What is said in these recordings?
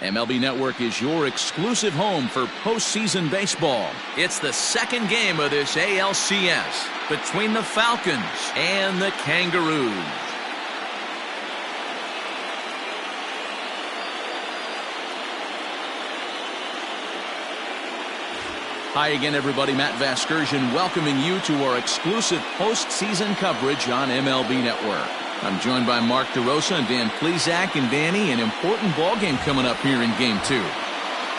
MLB Network is your exclusive home for postseason baseball. It's the second game of this ALCS between the Falcons and the Kangaroos. Hi again, everybody. Matt Vasgersian welcoming you to our exclusive postseason coverage on MLB Network. I'm joined by Mark DeRosa and Dan Plesac. And Danny, an important ball game coming up here in Game 2.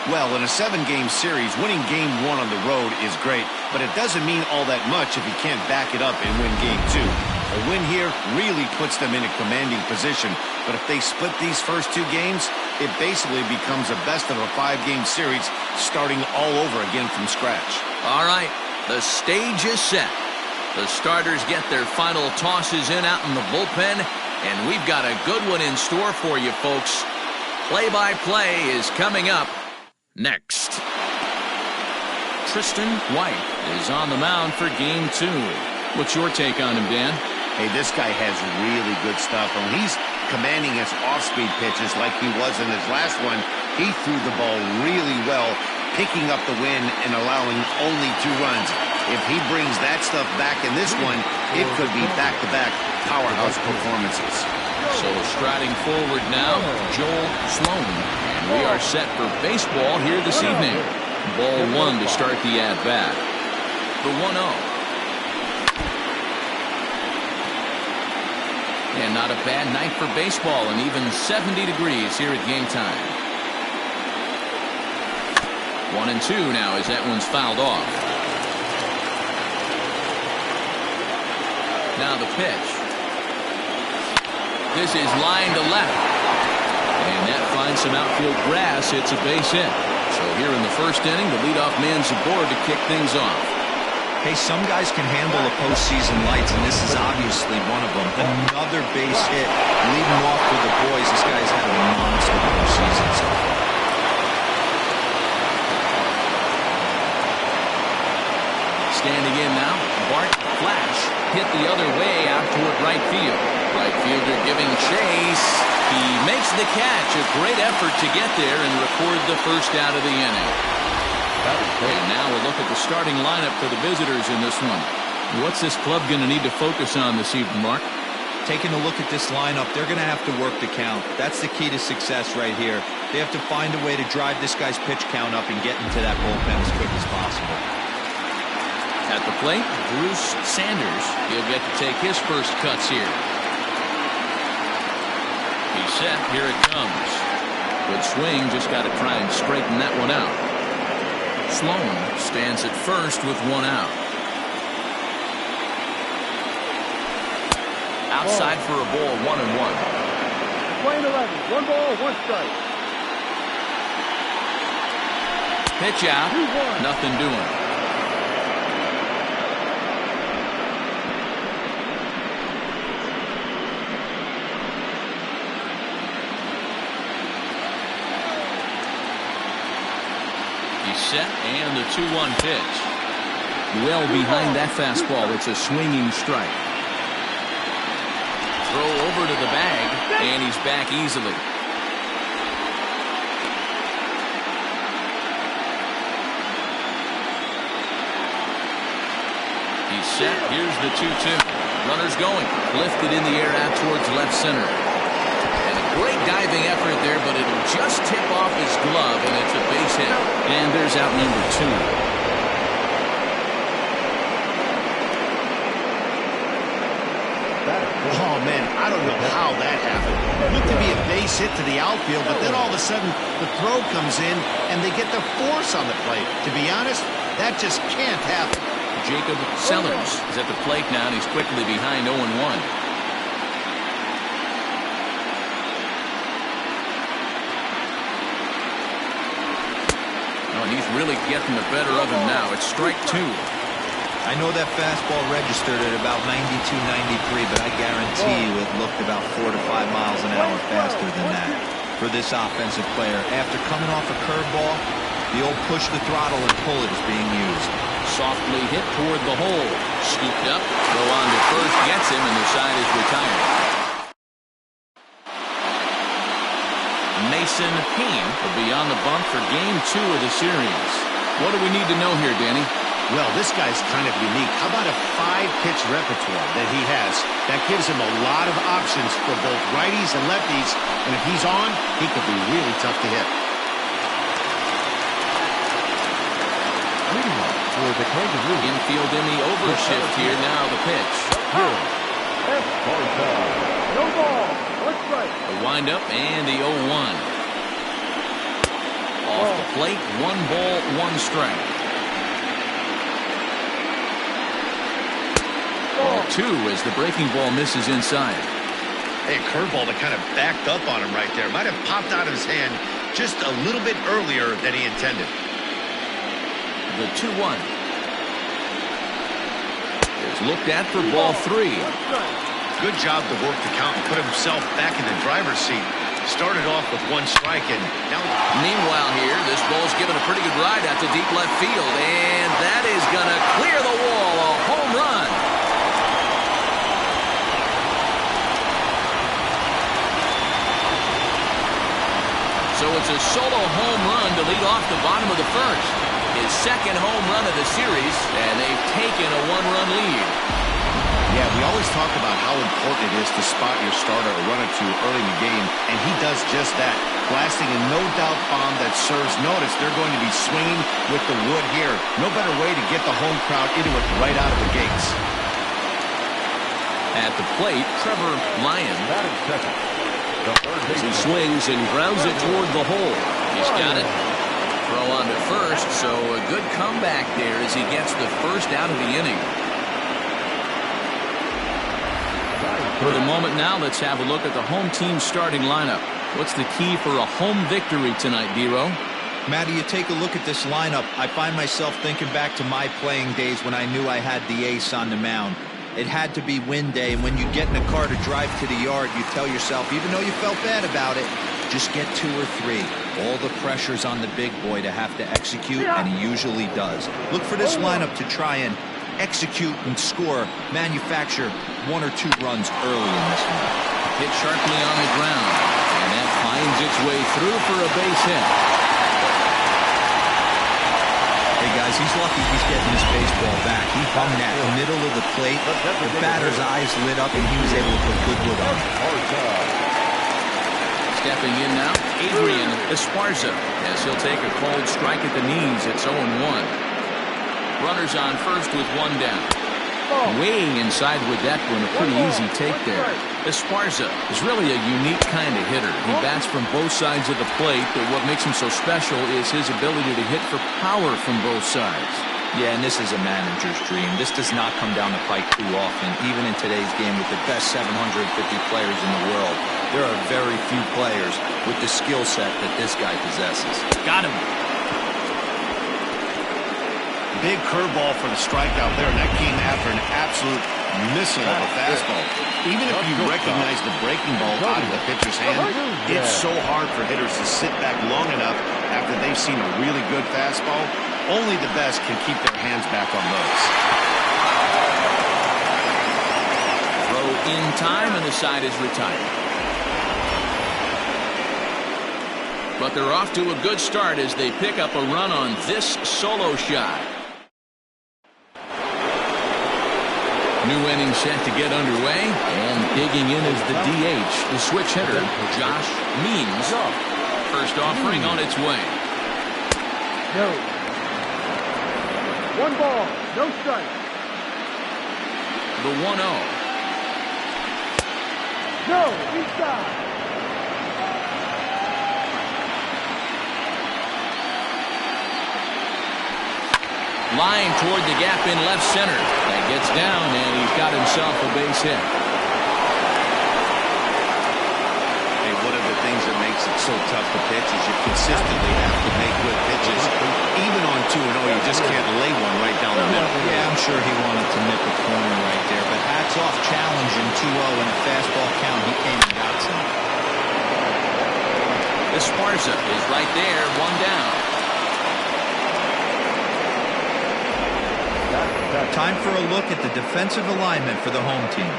Well, in a 7-game series, winning Game 1 on the road is great, but it doesn't mean all that much if you can't back it up and win Game 2. A win here really puts them in a commanding position, but if they split these first 2 games, it basically becomes a best of a 5-game series starting all over again from scratch. All right, the stage is set. The starters get their final tosses in out in the bullpen, and we've got a good one in store for you, folks. Play-by-play is coming up next. Tristan White is on the mound for Game 2. What's your take on him, Dan? Hey, this guy has really good stuff. When he's commanding his off-speed pitches like he was in his last one, he threw the ball really well, picking up the win and allowing only 2 runs. If he brings that stuff back in this one, it could be back-to-back powerhouse performances. So striding forward now, Joel Sloan. And we are set for baseball here this evening. Ball 1 to start the at-bat. The 1-0. And not a bad night for baseball, and even 70 degrees here at game time. 1-2 now as that one's fouled off. Now the pitch. This is line to left. And that finds some outfield grass. It's a base hit. So here in the first inning, the leadoff man's aboard to kick things off. Hey, some guys can handle the postseason lights, and this is obviously one of them. Another base hit, leading off with the boys. This guy's had a monster postseason so far. Standing in now, Bart Flash hit the other way out toward right field. Right fielder giving chase. He makes the catch. A great effort to get there and record the first out of the inning. And now we'll look at the starting lineup for the visitors in this one. What's this club going to need to focus on this evening, Mark? Taking a look at this lineup, they're going to have to work the count. That's the key to success right here. They have to find a way to drive this guy's pitch count up and get into that bullpen as quick as possible. At the plate, Bruce Sanders. He'll get to take his first cuts here. He's set. Here it comes. Good swing. Just got to try and straighten that one out. Sloan stands at first with 1 out. Outside for a ball, 1-1. Playing 11. 1 ball, 1 strike. Pitch out. 2-1. Nothing doing. Set and the 2-1 pitch. Well behind that fastball. It's a swinging strike. Throw over to the bag, and he's back easily. He's set. Here's the 2-2. Runners going. Lifted in the air out towards left center. Great diving effort there, but it'll just tip off his glove, and it's a base hit. And there's out number 2. Oh, man, I don't know how that happened. It looked to be a base hit to the outfield, but then all of a sudden the throw comes in, and they get the force on the plate. To be honest, that just can't happen. Jacob Sellers is at the plate now, and he's quickly behind 0-1. He's really getting the better of him now. It's strike 2. I know that fastball registered at about 92, 93, but I guarantee you it looked about 4 to 5 miles an hour faster than that for this offensive player. After coming off a curveball, the old push the throttle and pull it is being used. Softly hit toward the hole. Scooped up. Throw on to first. Gets him, and the side is retired. Mason Payne will be on the bump for game 2 of the series. What do we need to know here, Danny? Well, this guy's kind of unique. How about a 5-pitch repertoire that he has? That gives him a lot of options for both righties and lefties. And if he's on, he could be really tough to hit. Infield in the overshift here. Now the pitch. No ball. One strike. The windup and the 0-1. Off the plate, 1 ball, 1 strike. Ball 2 as the breaking ball misses inside. Hey, a curveball that kind of backed up on him right there. Might have popped out of his hand just a little bit earlier than he intended. The 2-1 is looked at for ball 3. Good job to work the count and put himself back in the driver's seat. Started off with 1 strike, and now... Meanwhile here, this ball's given a pretty good ride out to deep left field, and that is going to clear the wall. A home run. So it's a solo home run to lead off the bottom of the first. His second home run of the series, and they've taken a 1-run lead. Yeah, we always talk about how important it is to spot your starter or run it to early in the game, and he does just that, blasting a no-doubt bomb that serves notice. They're going to be swinging with the wood here. No better way to get the home crowd into it right out of the gates. At the plate, Trevor Lyon. As he swings and grounds it toward the hole. He's got it. Throw on to first, so a good comeback there as he gets the first out of the inning. For the moment now, let's have a look at the home team's starting lineup. What's the key for a home victory tonight, D-Row? Matty, you take a look at this lineup. I find myself thinking back to my playing days when I knew I had the ace on the mound. It had to be win day, and when you get in a car to drive to the yard, you tell yourself, even though you felt bad about it, just get 2 or 3. All the pressure's on the big boy to have to execute, and he usually does. Look for this lineup to try and execute and score, manufacture 1 or 2 runs early in this one. Hit sharply on the ground, and that finds its way through for a base hit. Hey guys, he's lucky he's getting this baseball back. He hung that middle of the plate. The batter's eyes lit up, and he was able to put good wood on it. Stepping in now, Adrian Esparza, as he'll take a cold strike at the knees. It's 0-1. Runners on first with 1 down. Weighing inside with that one, a pretty easy take there. Esparza is really a unique kind of hitter. He bats from both sides of the plate, but what makes him so special is his ability to hit for power from both sides. Yeah, and this is a manager's dream. This does not come down the pike too often. Even in today's game with the best 750 players in the world, there are very few players with the skill set that this guy possesses. Got him. Big curveball for the strikeout there, and that came after an absolute missile of a fastball. Even if you recognize the breaking ball out of the pitcher's hand, it's so hard for hitters to sit back long enough after they've seen a really good fastball. Only the best can keep their hands back on those. Throw in time, and the side is retired. But they're off to a good start as they pick up a run on this solo shot. New inning set to get underway, and digging in is the DH, the switch hitter, Josh Means. First offering on its way. No. 1 ball, no strike. The 1-0. No, inside. Line toward the gap in left center. That gets down, and he's got himself a base hit. Hey, one of the things that makes it so tough to pitch is you consistently have to make good pitches. Even on 2-0, you just can't lay one right down the middle. Yeah, I'm sure he wanted to nip a corner right there, but hats off challenging 2-0 in a fastball count. He came and got some. Esparza is right there, 1 down. Time for a look at the defensive alignment for the home team.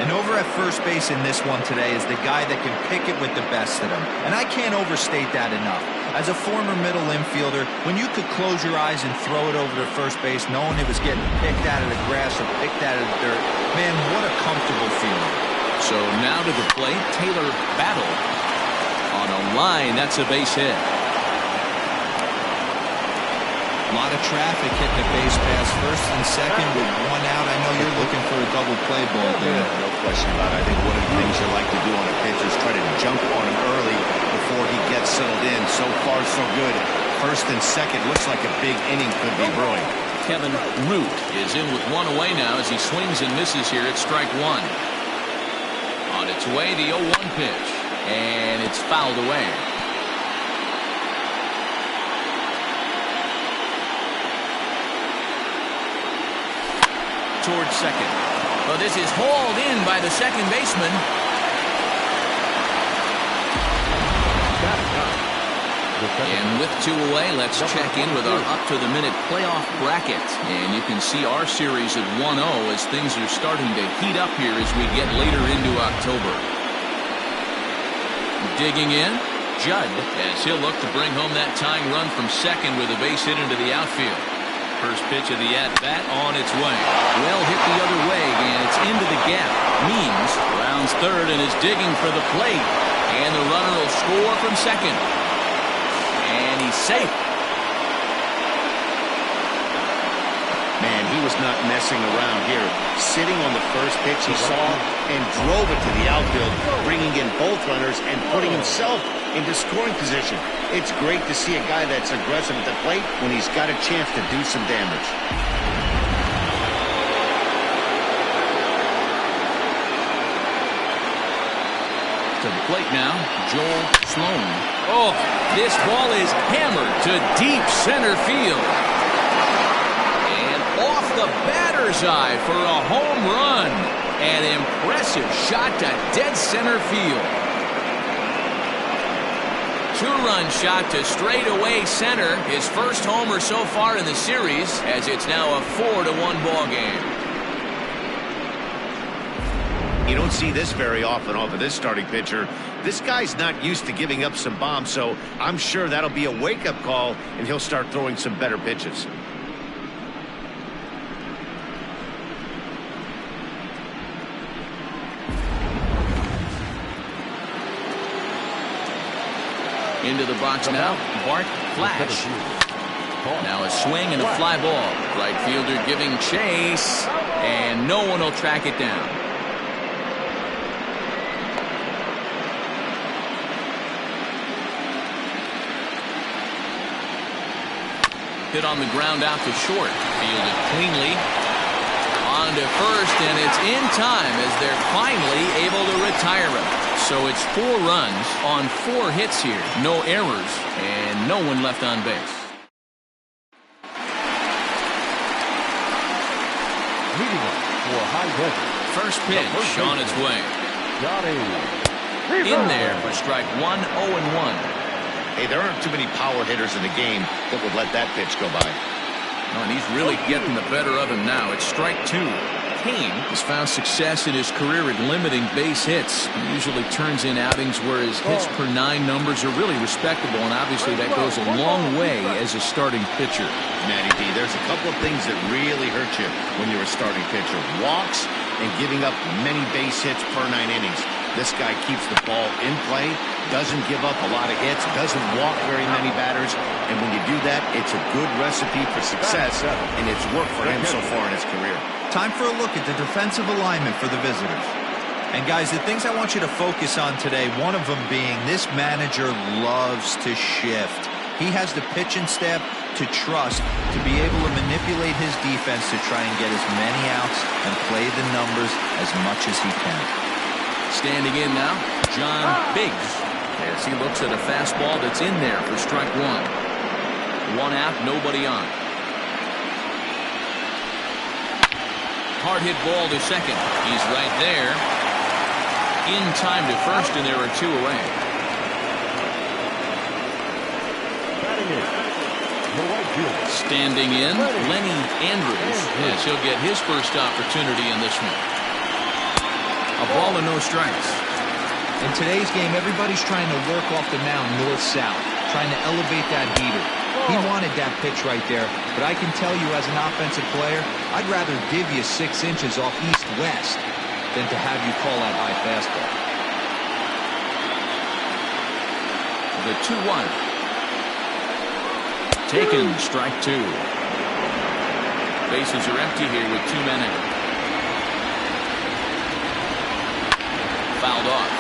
And over at first base in this one today is the guy that can pick it with the best of them. And I can't overstate that enough. As a former middle infielder, when you could close your eyes and throw it over to first base knowing it was getting picked out of the grass or picked out of the dirt, man, what a comfortable feeling. So now to the plate, Taylor Battle. On a line, that's a base hit. A lot of traffic hitting the base pass first and second with one out. I know you're looking for a double play ball there. No question about it. I think one of the things you like to do on a pitch is try to jump on him early before he gets settled in. So far, so good. First and second looks like a big inning could be brewing. Kevin Root is in with one away now as he swings and misses here at strike one. On its way, the 0-1 pitch. And it's fouled away. Towards second. Well, this is hauled in by the second baseman. And with two away, let's check in with our up-to-the-minute playoff bracket. And you can see our series at 1-0 as things are starting to heat up here as we get later into October. Digging in, Judd, as he'll look to bring home that tying run from second with a base hit into the outfield. First pitch of the at-bat on its way. Well hit the other way, and it's into the gap. Means rounds third and is digging for the plate. And the runner will score from second. And he's safe. Man, he was not messing around here. Sitting on the first pitch he saw and drove it to the outfield, bringing in both runners and putting himself into scoring position. It's great to see a guy that's aggressive at the plate when he's got a chance to do some damage. To the plate now, Joel Sloan. Oh, this ball is hammered to deep center field. And off the batter's eye for a home run. An impressive shot to dead center field. Two-run shot to straightaway center. His first homer so far in the series, as it's now a 4-1 ball game. You don't see this very often off of this starting pitcher. This guy's not used to giving up some bombs, so I'm sure that'll be a wake-up call, and he'll start throwing some better pitches. Into the box now, Bart Flash. Now a swing and a fly ball. Right fielder giving chase, and no one will track it down. Hit on the ground out to short. Fielded cleanly. On to first, and it's in time as they're finally able to retire him. So it's 4 runs on 4 hits here. No errors, and no one left on base. First pitch on its way. In there for strike 1, 0-1. Hey, there aren't too many power hitters in the game that would let that pitch go by. Oh, and he's really getting the better of him now. It's strike 2. Kane has found success in his career at limiting base hits. He usually turns in outings where his hits per 9 numbers are really respectable, and obviously that goes a long way as a starting pitcher. Matty B, there's a couple of things that really hurt you when you're a starting pitcher. Walks and giving up many base hits per 9 innings. This guy keeps the ball in play, doesn't give up a lot of hits, doesn't walk very many batters, and when you do that, it's a good recipe for success, and it's worked for him so far in his career. Time for a look at the defensive alignment for the visitors. And guys, the things I want you to focus on today, one of them being this manager loves to shift. He has the pitching staff to trust to be able to manipulate his defense to try and get as many outs and play the numbers as much as he can. Standing in now, John Biggs, as he looks at a fastball that's in there for strike 1. 1 out, nobody on. Hard hit ball to second. He's right there. In time to first, and there are 2 away. Standing in, Lenny Andrews, as he'll get his first opportunity in this one. A ball and no strikes. In today's game, everybody's trying to work off the mound north-south, trying to elevate that heater. He wanted that pitch right there, but I can tell you as an offensive player, I'd rather give you 6 inches off east-west than to have you call that high fastball. The 2-1. Taken, strike 2. Bases are empty here with 2 men in. Fouled off.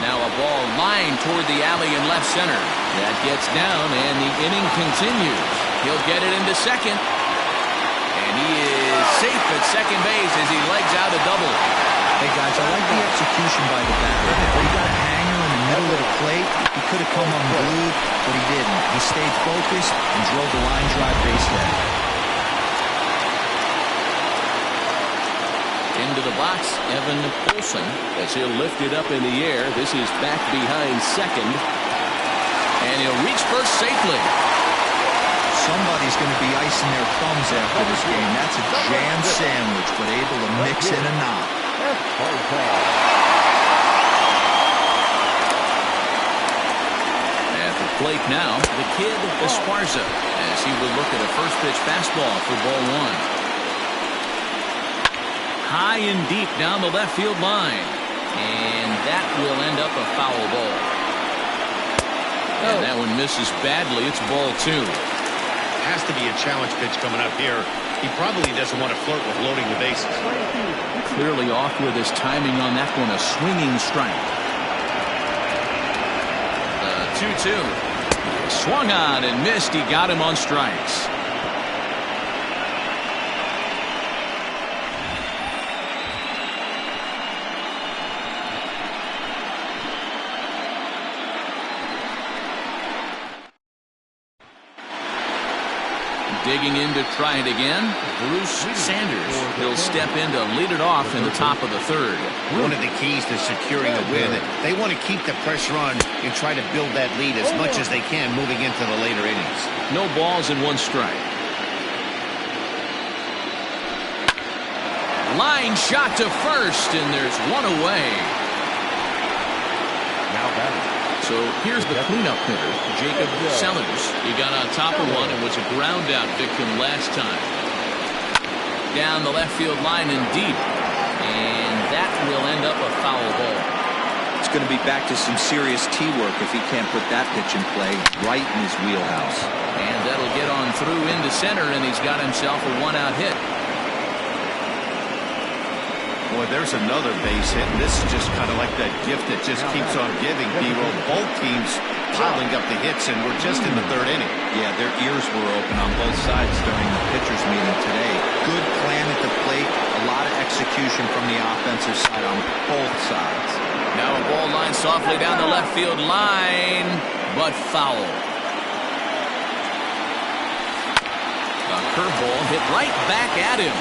Now a ball lined toward the alley in left center. That gets down, and the inning continues. He'll get it into second. And he is safe at second base as he legs out a double. Hey, guys, I like the execution by the batter. He got a hanger in the middle of the plate. He could have come unglued, but he didn't. He stayed focused and drove the line drive base hit. Into the box, Evan Olson, as he'll lift it up in the air. This is back behind second. And he'll reach first safely. Somebody's going to be icing their thumbs after this game. That's a jam sandwich, but able to mix in a knot. At the plate now, the kid Esparza, as he will look at a first pitch fastball for ball 1. High and deep down the left field line. And that will end up a foul ball. And that one misses badly. It's ball 2. Has to be a challenge pitch coming up here. He probably doesn't want to flirt with loading the bases. Clearly off with his timing on that one. A swinging strike. The 2-2. Swung on and missed. He got him on strikes. Digging in to try it again, Bruce Sanders. He'll step in to lead it off in the top of the 3rd. One of the keys to securing a win, they want to keep the pressure on and try to build that lead as much as they can moving into the later innings. No balls and 1 strike. Line shot to first, and there's 1 away. Now batting. So here's the cleanup hitter, Jacob Sellers. He got on top of one and was a ground out victim last time. Down the left field line and deep. And that will end up a foul ball. It's going to be back to some serious tee work if he can't put that pitch in play right in his wheelhouse. And that'll get on through into center, and he's got himself a 1-out hit. Boy, there's another base hit, and this is just kind of like that gift that just keeps on giving, B-Roll. Both teams piling up the hits, and we're just in the 3rd inning. Yeah, their ears were open on both sides during the pitchers' meeting today. Good plan at the plate, a lot of execution from the offensive side on both sides. Now a ball line softly down the left field line, but foul. A curveball hit right back at him.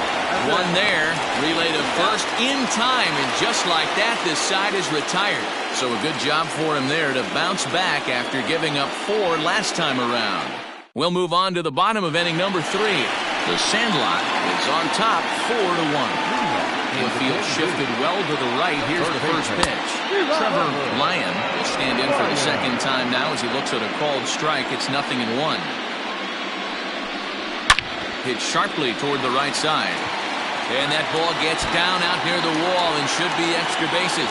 One there, relay to first in time, and just like that, this side is retired. So a good job for him there to bounce back after giving up 4 last time around. We'll move on to the bottom of inning number 3. The Sandlot is on top 4-1. The field shifted well to the right. Here's the first pitch. Trevor Lyon will stand in for the second time now as he looks at a called strike. It's 0-1. Hit sharply toward the right side. And that ball gets down out near the wall and should be extra bases.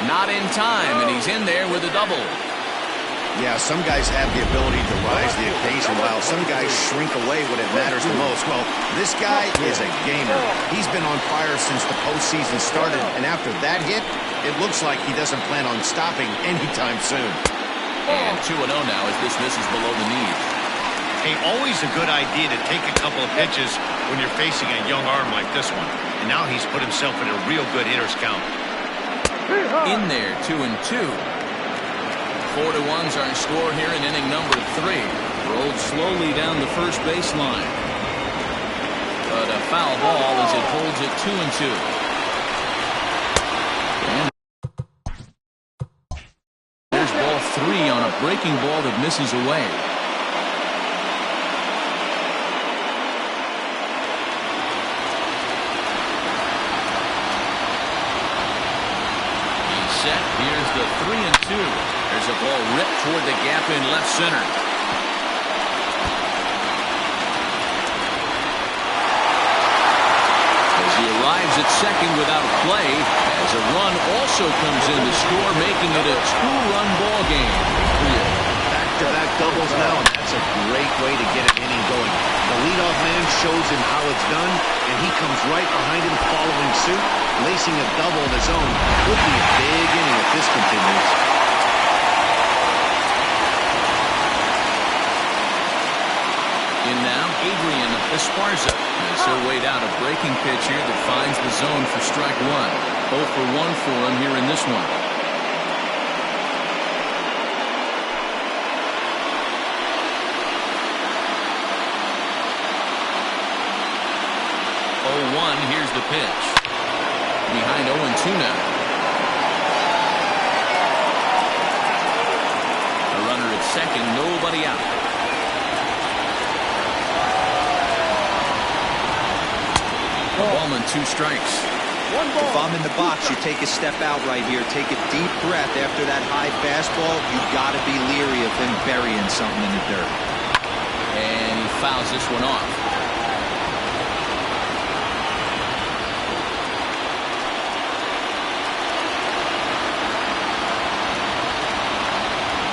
Not in time, and he's in there with a double. Yeah, some guys have the ability to rise the occasion while some guys shrink away when it matters the most. Well, this guy is a gamer. He's been on fire since the postseason started, and after that hit, it looks like he doesn't plan on stopping anytime soon. And 2-0 now as this misses below the knees. Hey, always a good idea to take a couple of pitches when you're facing a young arm like this one. And now he's put himself in a real good hitter's count. In there, 2-2. 4-1's our score here in inning number 3. Rolled slowly down the first baseline. But a foul ball as it holds it 2-2. And there's ball 3 on a breaking ball that misses away. He's set. Here's the 3-2. There's a ball ripped toward the gap in left center. He arrives at second without a play as a run also comes in to score, making it a 2-run ball game. Back-to-back doubles now, and that's a great way to get an inning going. The leadoff man shows him how it's done, and he comes right behind him following suit, lacing a double of his own. Could be a big inning if this continues. In now, Adrian Esparza. He'll wait out a breaking pitch here that finds the zone for strike one. 0 for 1 for him here in this one. Here's the pitch. Behind 0-2 now. A runner at second, nobody out. Ballman, 2 strikes. If I'm in the box, you take a step out right here. Take a deep breath after that high fastball. You've got to be leery of him burying something in the dirt. And he fouls this one off.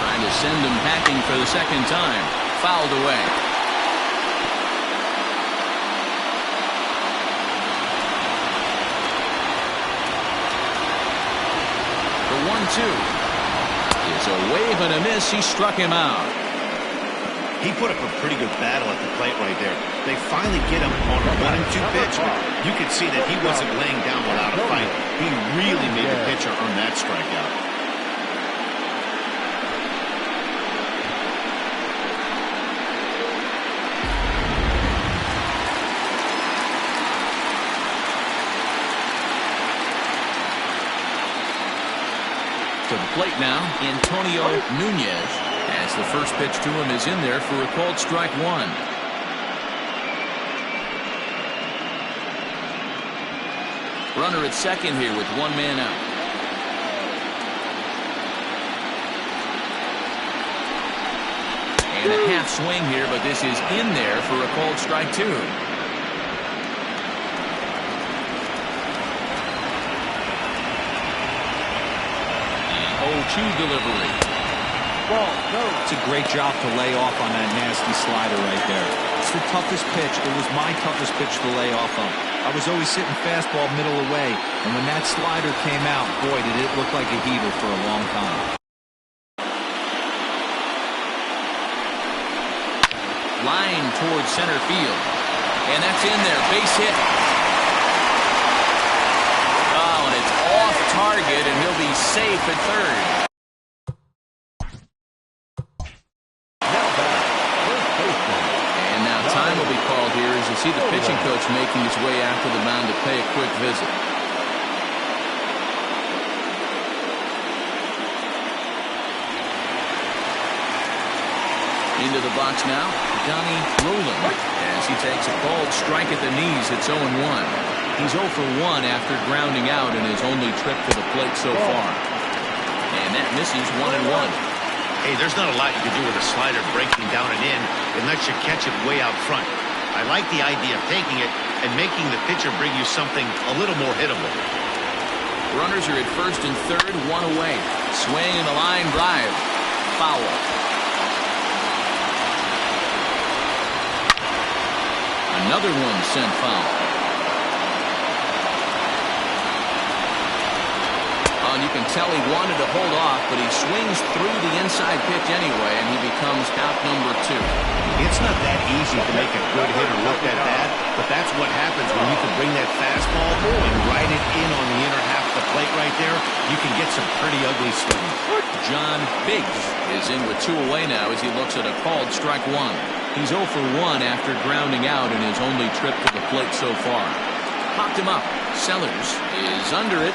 Trying to send him packing for the second time. Fouled away. The 1-2. It's a wave and a miss. He struck him out. He put up a pretty good battle at the plate right there. They finally get him on a 1-2 pitch, but you could see that he wasn't laying down without a fight. He really made the pitcher earn that strikeout. To the plate now, Antonio Nunez, as the first pitch to him is in there for a called strike one. Runner at second here with 1 man out. And a half swing here, but this is in there for a called strike two. 0-2 delivery. Ball, no. It's a great job to lay off on that nasty slider right there. It's the toughest pitch. It was my toughest pitch to lay off on. I was always sitting fastball middle away, and when that slider came out, boy, did it look like a heater for a long time. Line towards center field. And that's in there. Base hit. Oh, and it's off target, and he'll be safe at third. And now time will be called here as you see the pitching coach making his way after the mound to pay a quick visit. Into the box now, Donnie Roland, as he takes a called strike at the knees. It's 0-1. He's 0 for 1 after grounding out in his only trip to the plate so far. And that misses 1-1. Hey, there's not a lot you can do with a slider breaking down and in unless you catch it way out front. I like the idea of taking it and making the pitcher bring you something a little more hittable. Runners are at first and third, 1 away. Swing and a line drive. Foul. Another one sent foul. Oh, and you can tell he wanted to hold off, but he swings through the inside pitch anyway, and he becomes out number 2. It's not that easy to make a good hitter look that bad, but that's what happens when you can bring that fastball and ride it in on the inner half of the plate right there. You can get some pretty ugly swing. John Biggs is in with 2 away now as he looks at a called strike 1. He's 0 for 1 after grounding out in his only trip to the plate so far. Popped him up. Sellers is under it.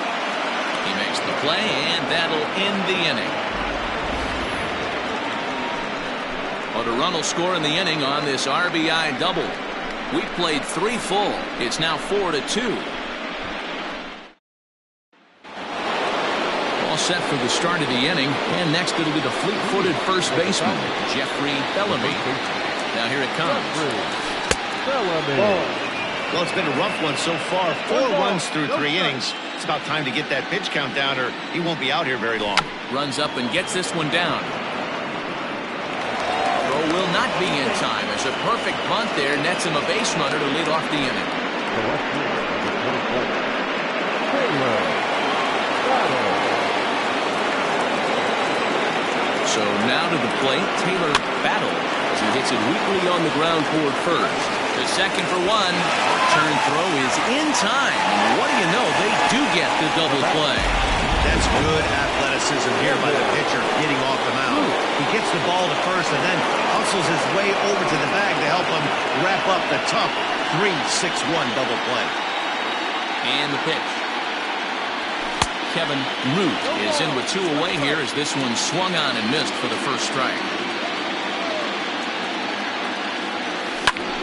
He makes the play, and that'll end the inning. So the run will score in the inning on this RBI double. We played 3 full. It's now 4-2. All set for the start of the inning. And next it'll be the fleet-footed first baseman, Jeffrey Bellamy. Now here it comes. Well, it's been a rough one so far. 4 runs through 3 innings. It's about time to get that pitch count down or he won't be out here very long. Runs up and gets this one down. Throw will not be in time as a perfect bunt there nets him a base runner to lead off the inning. So now to the plate, Taylor Battle as he hits it weakly on the ground toward first. The second for 1. Turn throw is in time. And what do you know? They do get the double play. That's good athleticism here by the pitcher getting off the mound. He gets the ball to first and then hustles his way over to the bag to help him wrap up the tough 3-6-1 double play. And the pitch. Kevin Root is in with 2 away here as this one swung on and missed for the first strike.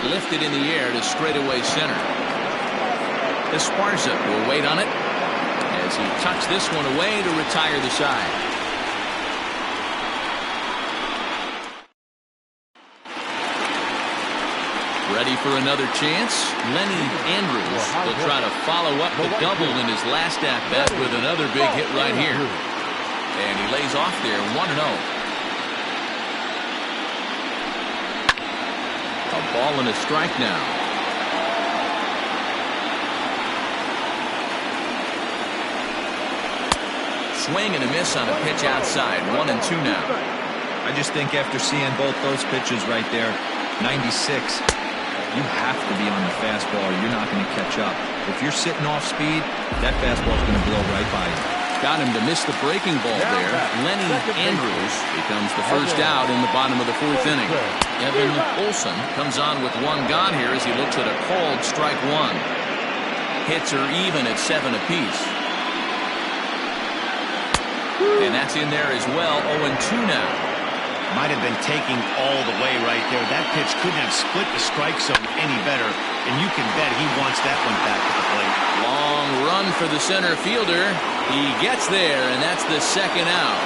Lifted in the air to straightaway center. Esparza will wait on it as he tucks this one away to retire the side. Ready for another chance? Lenny Andrews will try to follow up the double in his last at-bat with another big hit right here. And he lays off there 1-0. A ball and a strike now. Swing and a miss on a pitch outside. 1-2 now. I just think after seeing both those pitches right there, 96, you have to be on the fastball or you're not going to catch up. If you're sitting off speed, that fastball is going to blow right by you. Got him to miss the breaking ball there. Lenny Andrews becomes the first out in the bottom of the 4th inning. Evan Olson comes on with 1 gone here as he looks at a called strike 1. Hits are even at 7 apiece. And that's in there as well. 0-2 now. Might have been taking all the way right there. That pitch couldn't have split the strike zone any better, and you can bet he wants that one back at the plate. Long run for the center fielder. He gets there, and that's the 2nd out.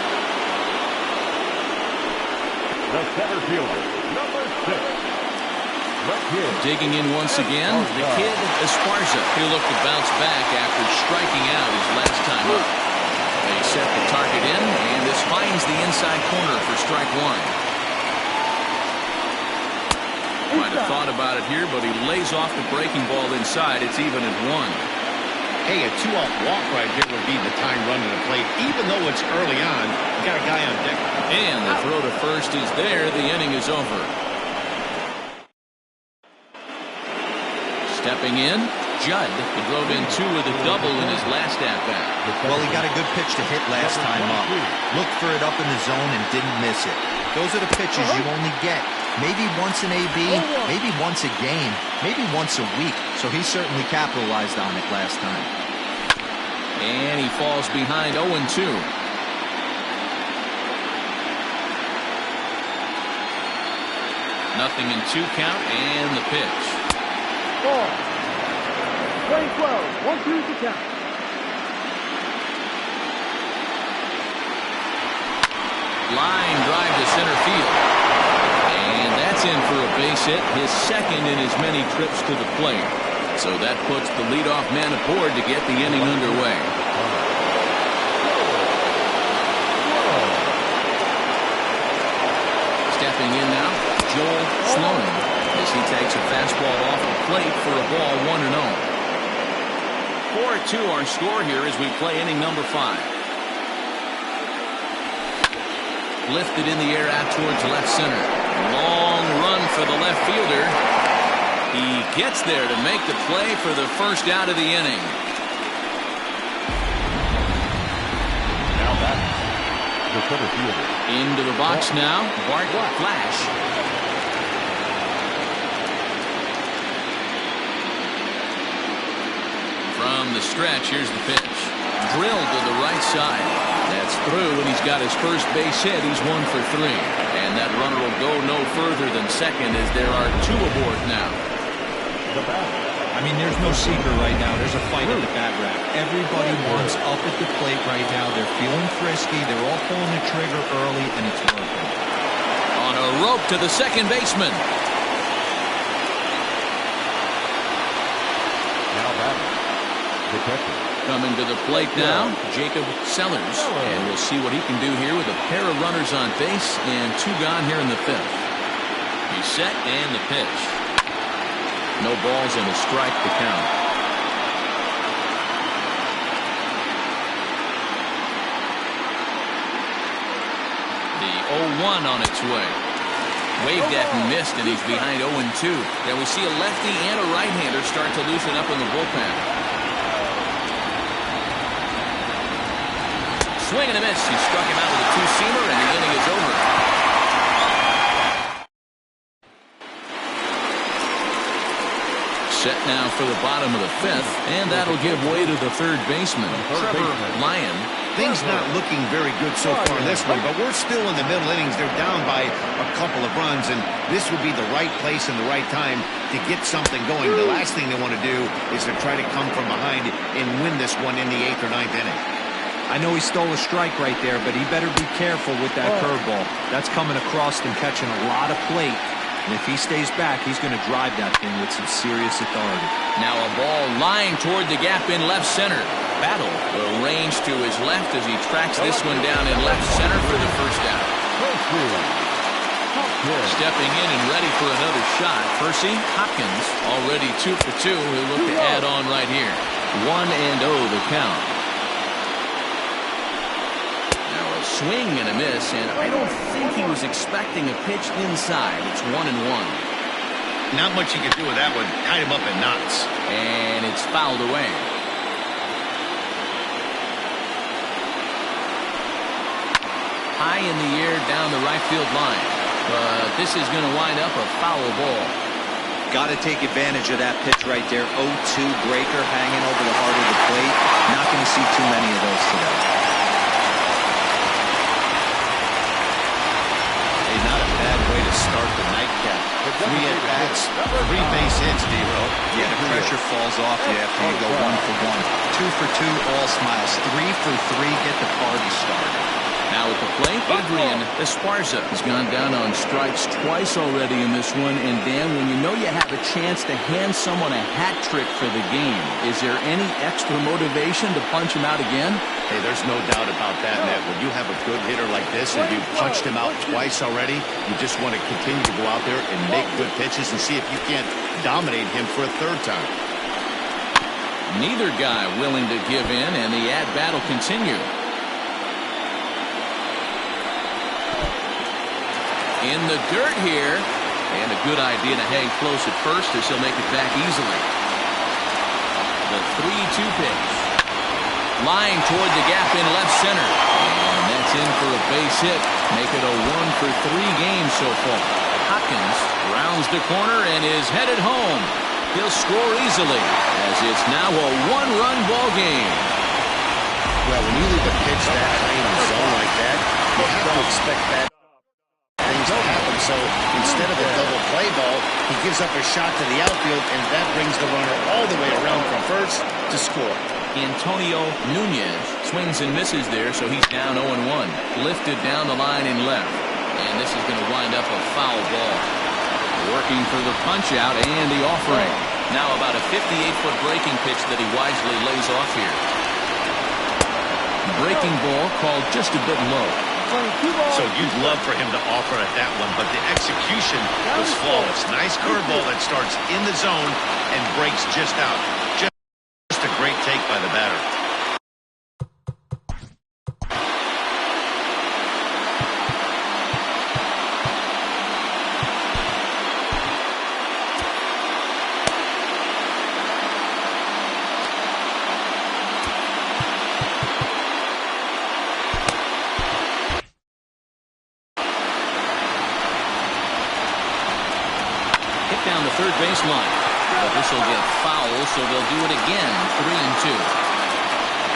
The center fielder, number 6. Digging in once again, the kid Esparza. He'll look to bounce back after striking out his last time up. They set the target in, and this finds the inside corner for strike 1. Might have thought about it here, but he lays off the breaking ball inside. It's even at 1. Hey, a 2-out walk right here would be the time run to the plate. Even though it's early on, you got a guy on deck. And the throw to first is there. The inning is over. Stepping in, Judd drove in 2 with a double in his last at-bat. Well, he got a good pitch to hit last time up. Looked for it up in the zone and didn't miss it. Those are the pitches you only get. Maybe once an AB, maybe once a game, maybe once a week. So he certainly capitalized on it last time. And he falls behind 0-2. Nothing in 2 count and the pitch. Ball. Play 12. 1-2 to count. Line drive to center field. And that's in for a base hit, his 2nd in as many trips to the plate. So that puts the leadoff man aboard to get the inning underway. Stepping in now, Joel Sloan, as he takes a fastball off the plate for a ball 1-0. 4-2 our score here as we play inning number 5. Lifted in the air out towards left center. Long run for the left fielder. He gets there to make the play for the first out of the inning. Now back. The center fielder. Into the box now. Bart Flash. From the stretch, here's the pitch. Drilled to the right side. That's through, and he's got his first base hit. He's 1 for 3. And And that runner will go no further than second as there are 2 aboard now. I mean, there's no secret right now. There's a fight at the bat rack. Everybody wants up at the plate right now. They're feeling frisky. They're all pulling the trigger early, and it's working. On a rope to the second baseman. Now batting, the catcher. Coming to the plate now, Jacob Sellers. And we'll see what he can do here with a pair of runners on base and 2 gone here in the 5th. He's set and the pitch. No balls and a strike to count. The 0-1 on its way. Waved at and missed, and he's behind 0-2. Then we see a lefty and a right-hander start to loosen up in the bullpen. Swing and a miss. He struck him out with a 2-seamer, and the inning is over. Set now for the bottom of the 5th, and that'll give way to the third baseman, Trevor Lyon. Things not looking very good so far in this one, but we're still in the middle innings. They're down by a couple of runs, and this would be the right place and the right time to get something going. The last thing they want to do is to try to come from behind and win this one in the 8th or 9th inning. I know he stole a strike right there, but he better be careful with that curveball. That's coming across and catching a lot of plate. And if he stays back, he's going to drive that thing with some serious authority. Now a ball lined toward the gap in left center. Battle will range to his left as he tracks this one down in left center for the first out. Stepping in and ready for another shot, Percy Hopkins, already 2 for 2. He'll look to add on right here. 1-0 the count. Swing and a miss, and I don't think he was expecting a pitch inside. It's 1-1. Not much you can do with that one. Tied him up in knots. And it's fouled away. High in the air down the right field line. But this is going to wind up a foul ball. Got to take advantage of that pitch right there. 0-2 breaker hanging over the heart of the plate. Not going to see too many of those today. Not a bad way to start the nightcap. 3 at-bats, 3 base hits, D-Ro. Yeah, the pressure falls off you after you go 1 for 1. 2 for 2, all smiles. 3 for 3, get the party started. Now at the plate, Adrian Esparza has gone down on strikes twice already in this one. And Dan, when you know you have a chance to hand someone a hat trick for the game, is there any extra motivation to punch him out again? Hey, there's no doubt about that, Matt. When you have a good hitter like this and you've punched him out twice already, you just want to continue to go out there and make good pitches and see if you can't dominate him for a 3rd time. Neither guy willing to give in, and the at-bat will continue. In the dirt here, and a good idea to hang close at first as he'll make it back easily. The 3-2 pitch. Line toward the gap in left center. And that's in for a base hit. Make it a 1 for 3 game so far. Hopkins rounds the corner and is headed home. He'll score easily as it's now a 1-run ball game. Well, when you leave a pitch that high in the zone like that, you have to expect bad things to happen. So instead of a double play ball, he gives up a shot to the outfield, and that brings the runner all the way around from first to score. Antonio Nunez swings and misses there, so he's down 0-1. Lifted down the line in left. And this is going to wind up a foul ball. Working for the punch out and the offering. Now about a 58-foot breaking pitch that he wisely lays off here. Breaking ball called just a bit low. So you'd love for him to offer at that one, but the execution was flawless. Nice curveball that starts in the zone and breaks just out. Just a great take by the batter. Down the third baseline. But this will get foul, so they'll do it again. 3-2.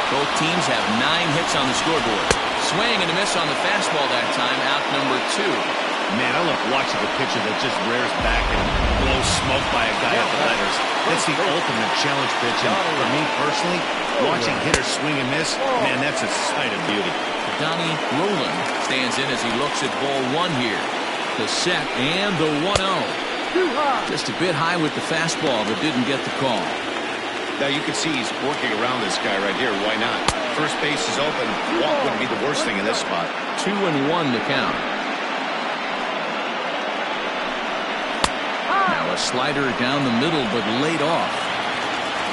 Both teams have 9 hits on the scoreboard. Swing and a miss on the fastball that time. Out number 2. Man, I love watching the pitcher that just rears back and blows smoke by a guy at the letters. That's the ultimate challenge pitch. And for me personally, watching hitters swing and miss, man, that's a sight of beauty. Donnie Roland stands in as he looks at ball one here. The set and the 1-0. Just a bit high with the fastball, but didn't get the call. Now you can see he's working around this guy right here. Why not? First base is open. Walk wouldn't be the worst thing in this spot. 2-1 to count. Now a slider down the middle, but laid off.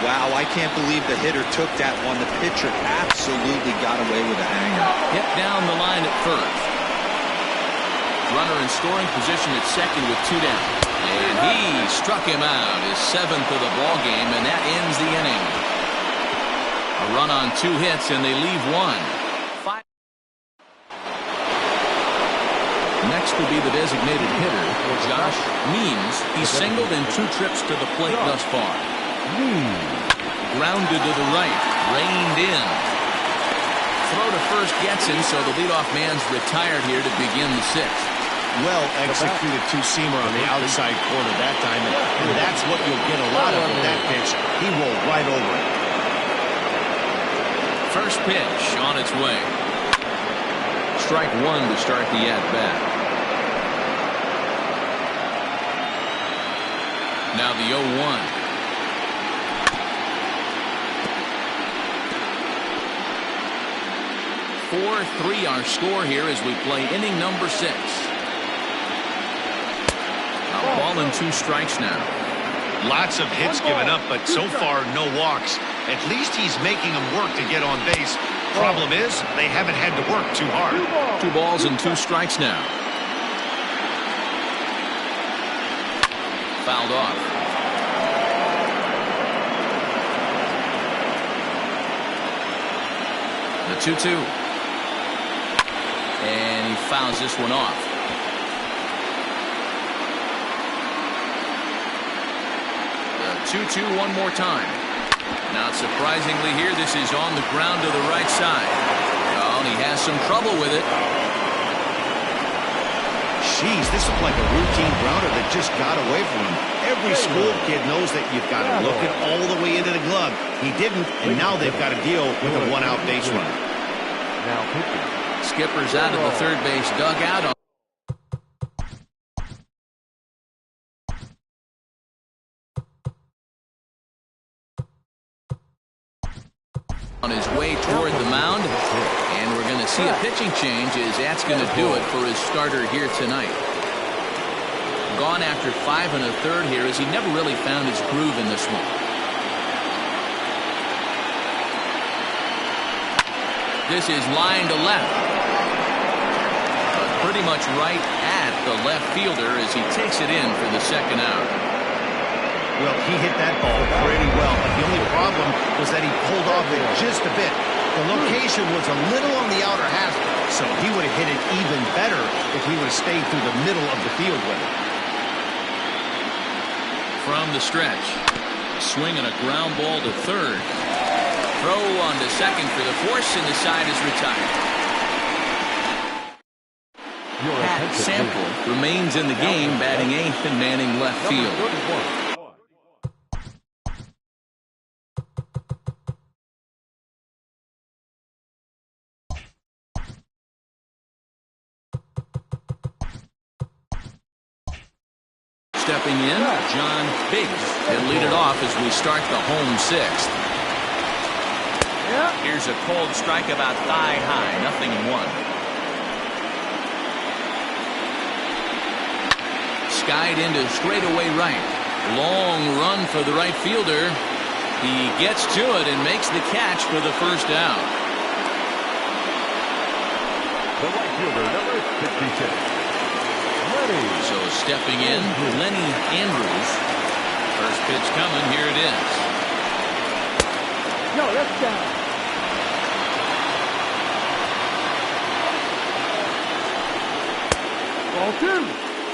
Wow, I can't believe the hitter took that one. The pitcher absolutely got away with a hanger. Hit down the line at first. Runner in scoring position at second with 2 down. And he struck him out, his 7th of the ball game, and that ends the inning. A run on 2 hits, and they leave 1. Next will be the designated hitter, Josh Means. He's singled in 2 trips to the plate thus far. Grounded to the right, reined in. Throw to first gets him, so the leadoff man's retired here to begin the 6th. Well executed two-seamer on the outside corner that time, and that's what you'll get a lot of with that pitch. He rolled right over it. First pitch on its way. Strike 1 to start the at-bat. Now the 0-1. (4-3) our score here as we play inning number 6. A ball and 2 strikes now. Lots of hits given up, but so far no walks. At least he's making them work to get on base. Problem is, they haven't had to work too hard. 2 balls and 2 strikes now. Fouled off. The 2-2. And he fouls this one off. The 2-2 one more time. Not surprisingly here, this is on the ground to the right side. Oh, and he has some trouble with it. Jeez, this looked like a routine grounder that just got away from him. Every school kid knows that you've got to look it all the way into the glove. He didn't, and now they've got to deal with a 1-out base runner. Now pitching. Skipper's out of the third base dugout. On his way toward the mound, and we're going to see a pitching change as that's going to do it for his starter here tonight. Gone after 5 1/3 here as he never really found his groove in this one. This is line to left, but pretty much right at the left fielder as he takes it in for the 2nd out. Well, he hit that ball pretty well, but the only problem was that he pulled off it just a bit. The location was a little on the outer half, so he would have hit it even better if he would have stayed through the middle of the field with it. From the stretch, a swing and a ground ball to third. Throw on to second for the force, and the side is retired. Pat Sample remains in the game, batting 8th and manning left field. Stepping in, John Biggs. He'll lead it off as we start the home 6th. Here's a cold strike about thigh high, 0-1. Skied into straightaway right. Long run for the right fielder. He gets to it and makes the catch for the 1st out. The right fielder, number 56. So stepping in, Lenny Andrews. First pitch coming, here it is. No, that's down. Ball 2.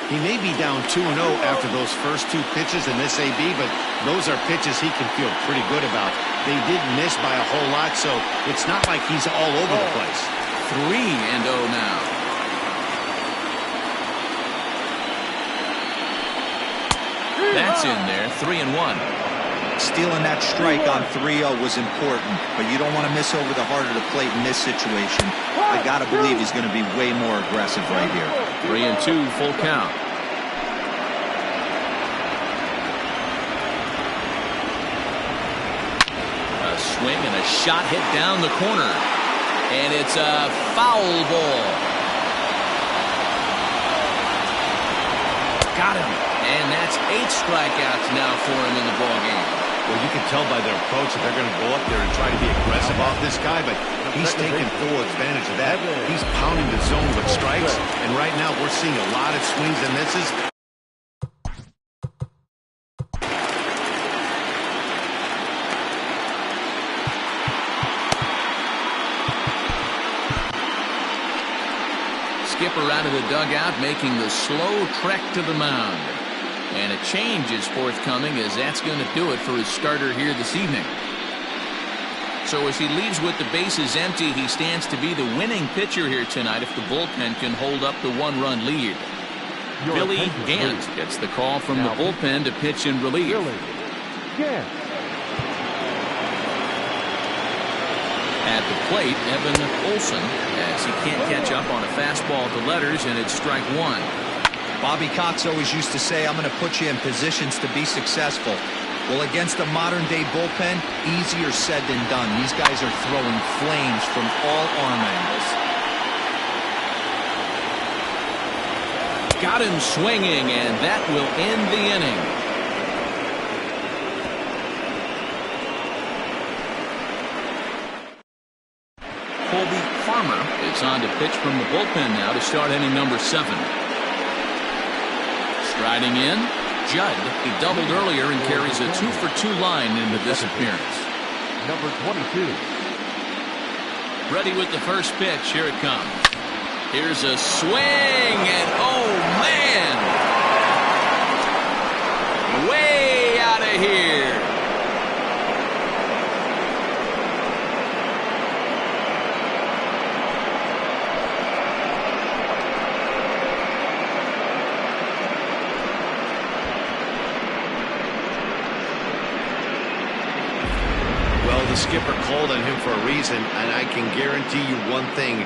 He may be down 2-0 after those first 2 pitches in this AB, but those are pitches he can feel pretty good about. They did miss by a whole lot, so it's not like he's all over the place. 3-0 now. That's in there, 3-1. Stealing that strike on 3-0 was important, but you don't want to miss over the heart of the plate in this situation. I got to believe he's going to be way more aggressive right here. 3-2, full count. A swing and a shot hit down the corner. And it's a foul ball. Got him. And that's 8 strikeouts now for him in the ballgame. Well, you can tell by their approach that they're going to go up there and try to be aggressive off this guy, but he's taking full advantage of that. He's pounding the zone with strikes, and right now we're seeing a lot of swings and misses. Skipper out of the dugout making the slow trek to the mound. And a change is forthcoming, as that's going to do it for his starter here this evening. So as he leaves with the bases empty, he stands to be the winning pitcher here tonight if the bullpen can hold up the 1-run lead. Billy Gant gets the call from the bullpen to pitch in relief. At the plate, Evan Olson, as he can't catch up on a fastball to letters, and it's strike 1. Bobby Cox always used to say, I'm going to put you in positions to be successful. Well, against a modern-day bullpen, easier said than done. These guys are throwing flames from all arm angles. Got him swinging, and that will end the inning. Colby Farmer is on to pitch from the bullpen now to start inning number 7. Striding in, Judd. He doubled earlier and carries a 2-for-2 line into this appearance. Number 22. Ready with the first pitch. Here it comes. Here's a swing, and oh man! Way out of here. The skipper called on him for a reason, and I can guarantee you one thing.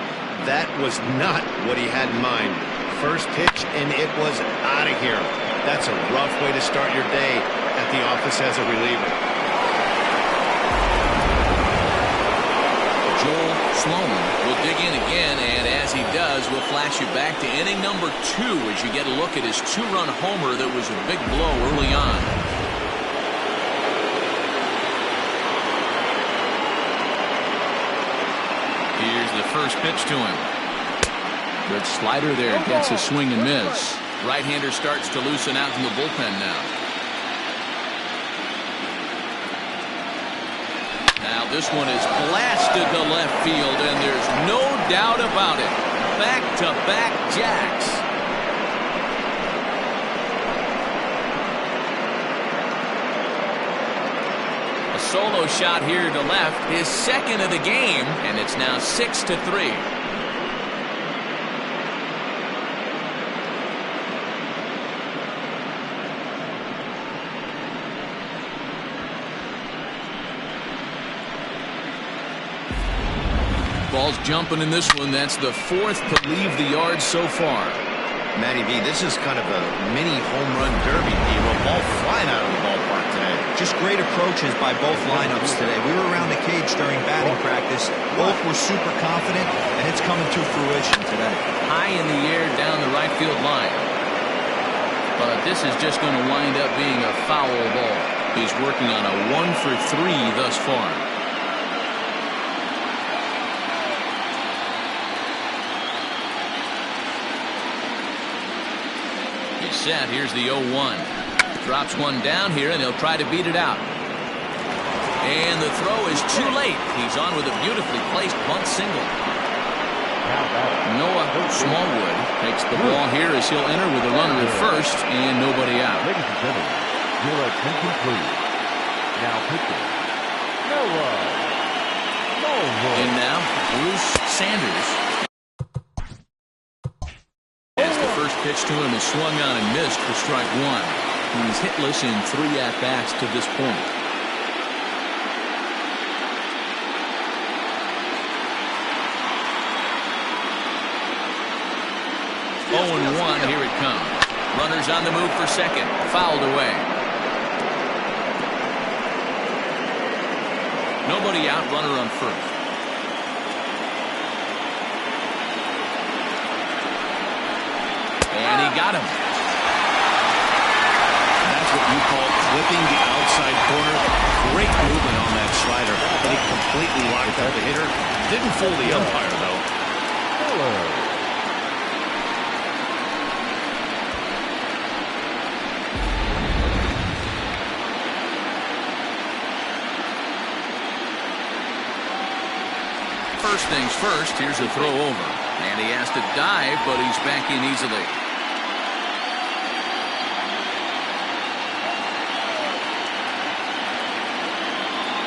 That was not what he had in mind. First pitch, and it was out of here. That's a rough way to start your day at the office as a reliever. Joel Sloan will dig in again, and as he does, we'll flash you back to inning number 2 as you get a look at his 2-run homer that was a big blow early on. Here's the first pitch to him. Good slider there, gets a swing and miss. Right-hander starts to loosen out in the bullpen now. Now this one is blasted to left field, and there's no doubt about it. Back-to-back jacks. A solo shot here to left, his second of the game, and it's now 6-3. Ball's jumping in this one. That's the 4th to leave the yard so far. Matty V, this is kind of a mini home run derby. A ball flying out of the ballpark today. Just great approaches by both lineups today. We were around the cage during batting practice. Both were super confident, and it's coming to fruition today. High in the air down the right field line. But this is just going to wind up being a foul ball. He's working on a 1-for-3 thus far. He's set. Here's the 0-1. Drops one down here, and he'll try to beat it out. And the throw is too late. He's on with a beautifully placed bunt single. Noah Smallwood takes the ball here as he'll enter with a runner at first and nobody out. Ladies and gentlemen, your attention please. Now pitching, Noah Smallwood. And now Bruce Sanders. As the first pitch to him is swung on and missed for strike 1. He's hitless in 3 at-bats to this point. 0-1, here it comes. Runners on the move for second. Fouled away. Nobody out, runner on first. And he got him. That's what you call clipping the outside corner. Great movement on that slider, but he completely locked up the hitter. Didn't fool the umpire, though. Hello. First things first, here's a throw over. And he has to dive, but he's back in easily.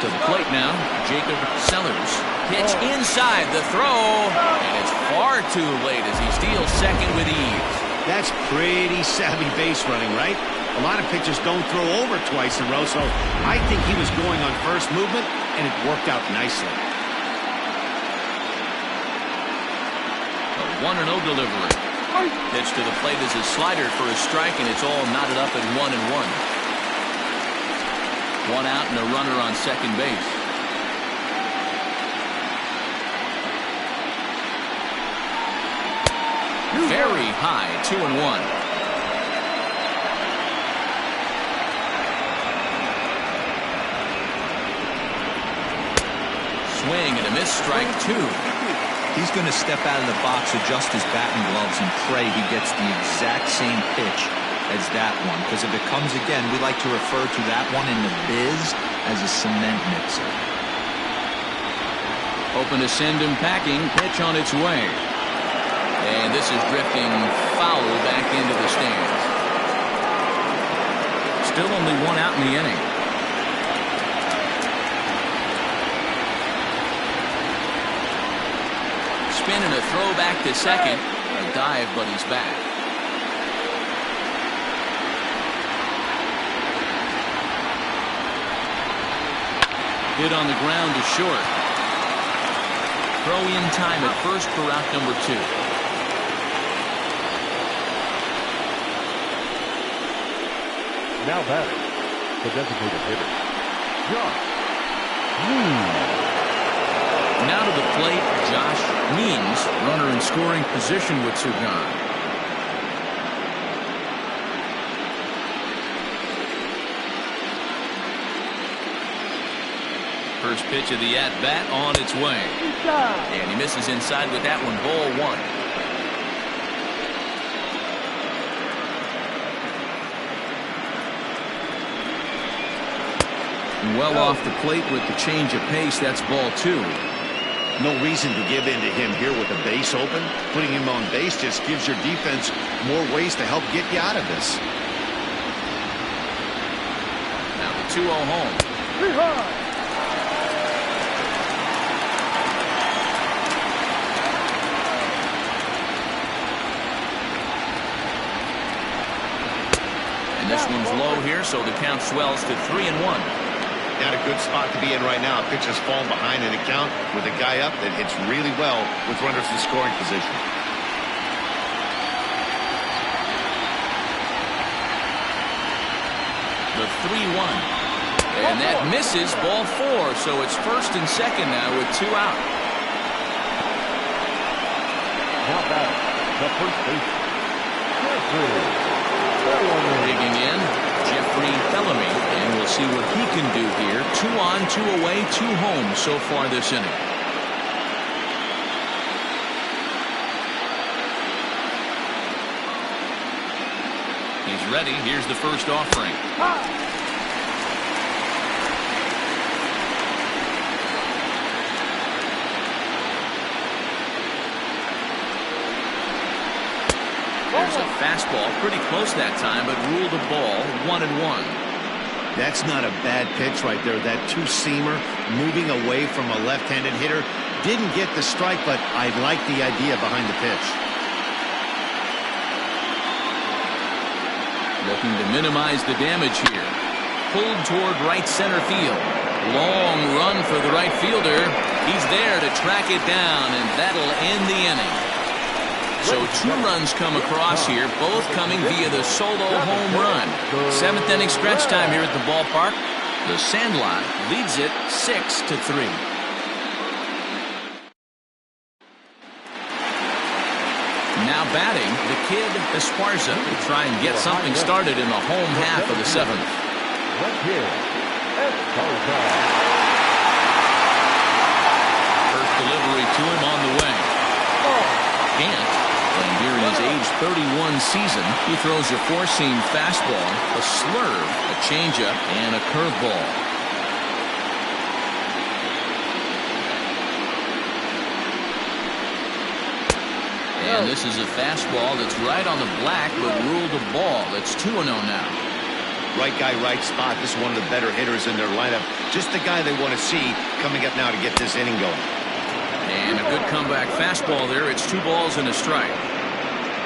To the plate now, Jacob Sellers. Pitch inside the throw, and it's far too late as he steals second with ease. That's pretty savvy base running, right? A lot of pitchers don't throw over twice in a row, so I think he was going on first movement, and it worked out nicely. 1-0 delivery. Pitch to the plate is a slider for a strike, and it's all knotted up at 1-1. 1 out and a runner on second base. Very high, 2-1. Swing and a miss, strike 2. He's going to step out of the box, adjust his batting gloves, and pray he gets the exact same pitch as that one. Because if it comes again, we like to refer to that one in the biz as a cement mixer. Hoping to send him packing. Pitch on its way. And this is drifting foul back into the stands. Still only 1 out in the inning. Spin and a throw back to second. A dive, but he's back. Hit on the ground to short. Throw in time at first for out number 2. Now batting, the designated hitter, Josh. Now to the plate, Josh Means, runner in scoring position with Sugan. First pitch of the at-bat on its way. And he misses inside with that one, ball 1. Well off the plate with the change of pace, that's ball 2. No reason to give in to him here with the base open. Putting him on base just gives your defense more ways to help get you out of this. Now the 2-0 home. And this one's low here, so the count swells to 3-1. Not a good spot to be in right now. Pitcher's falling behind in the count with a guy up that hits really well with runners in scoring position. The 3-1. And that misses, ball 4. So it's first and second now with 2 out. Now batting, the first baseman, Jeffrey. Digging in, Jeffrey Bellamy, and we'll see what he can do here. 2 on, 2 away, 2 home so far this inning. He's ready. Here's the first offering. There's a fastball, pretty close that time, but ruled a ball, 1-1. That's not a bad pitch right there. That two-seamer moving away from a left-handed hitter. Didn't get the strike, but I like the idea behind the pitch. Looking to minimize the damage here. Pulled toward right center field. Long run for the right fielder. He's there to track it down, and that'll end the inning. So 2 runs come across here, both coming via the solo home run. 7th inning stretch time here at the ballpark. The Sandlot leads it 6-3. Now batting, the kid Esparza to try and get something started in the home half of the 7th. First delivery to him on the way. Can't. And here in his age 31 season, he throws a 4-seam fastball, a slurve, a changeup, and a curveball. And this is a fastball that's right on the black, but ruled a ball. It's 2-0 now. Right guy, right spot. This is one of the better hitters in their lineup. Just the guy they want to see coming up now to get this inning going. And a good comeback fastball there. It's 2 balls and a strike.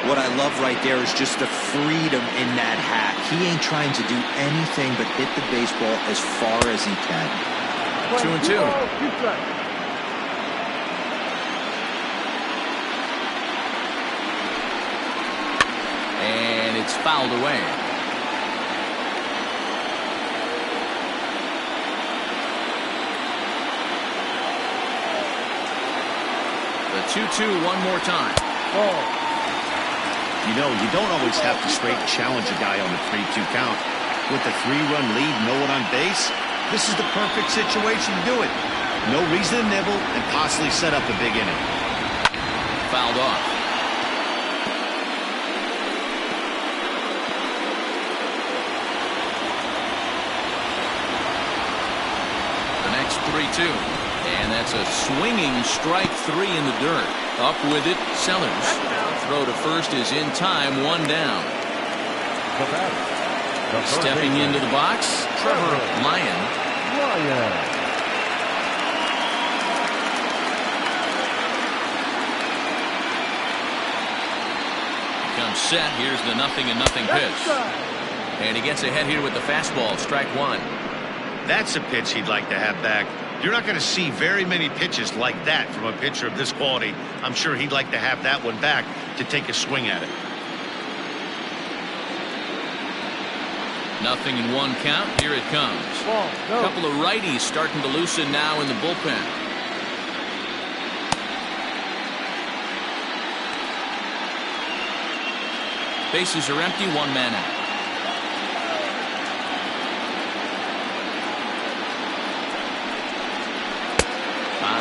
What I love right there is just the freedom in that hat. He ain't trying to do anything but hit the baseball as far as he can. 2-2. And it's fouled away. The 2-2 one more time. You know, you don't always have to straight challenge a guy on the 3-2 count. With the 3-run lead, no one on base, this is the perfect situation to do it. No reason to nibble and possibly set up a big inning. Fouled off. The next 3-2. And that's a swinging strike 3 in the dirt. Up with it, Sellers. Throw to first is in time, 1 down. Stepping into the box, Trevor Lyon. Comes set. Here's the 0-0 pitch. And he gets ahead here with the fastball, strike 1. That's a pitch he'd like to have back. You're not going to see very many pitches like that from a pitcher of this quality. I'm sure he'd like to have that one back to take a swing at it. 0-1 count. Here it comes. A couple of righties starting to loosen now in the bullpen. Bases are empty, 1 man out.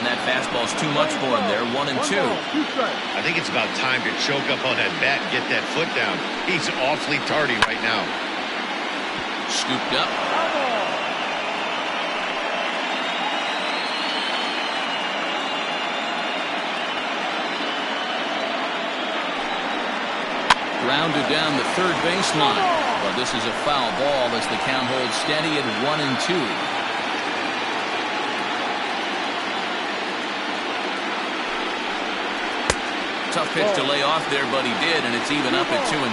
And that fastball's too much for him there. 1-2. I think it's about time to choke up on that bat and get that foot down. He's awfully tardy right now. Scooped up. Grounded down the third baseline. Well, this is a foul ball as the count holds steady at 1-2. Tough pitch to lay off there, but he did, and it's even up at 2-2.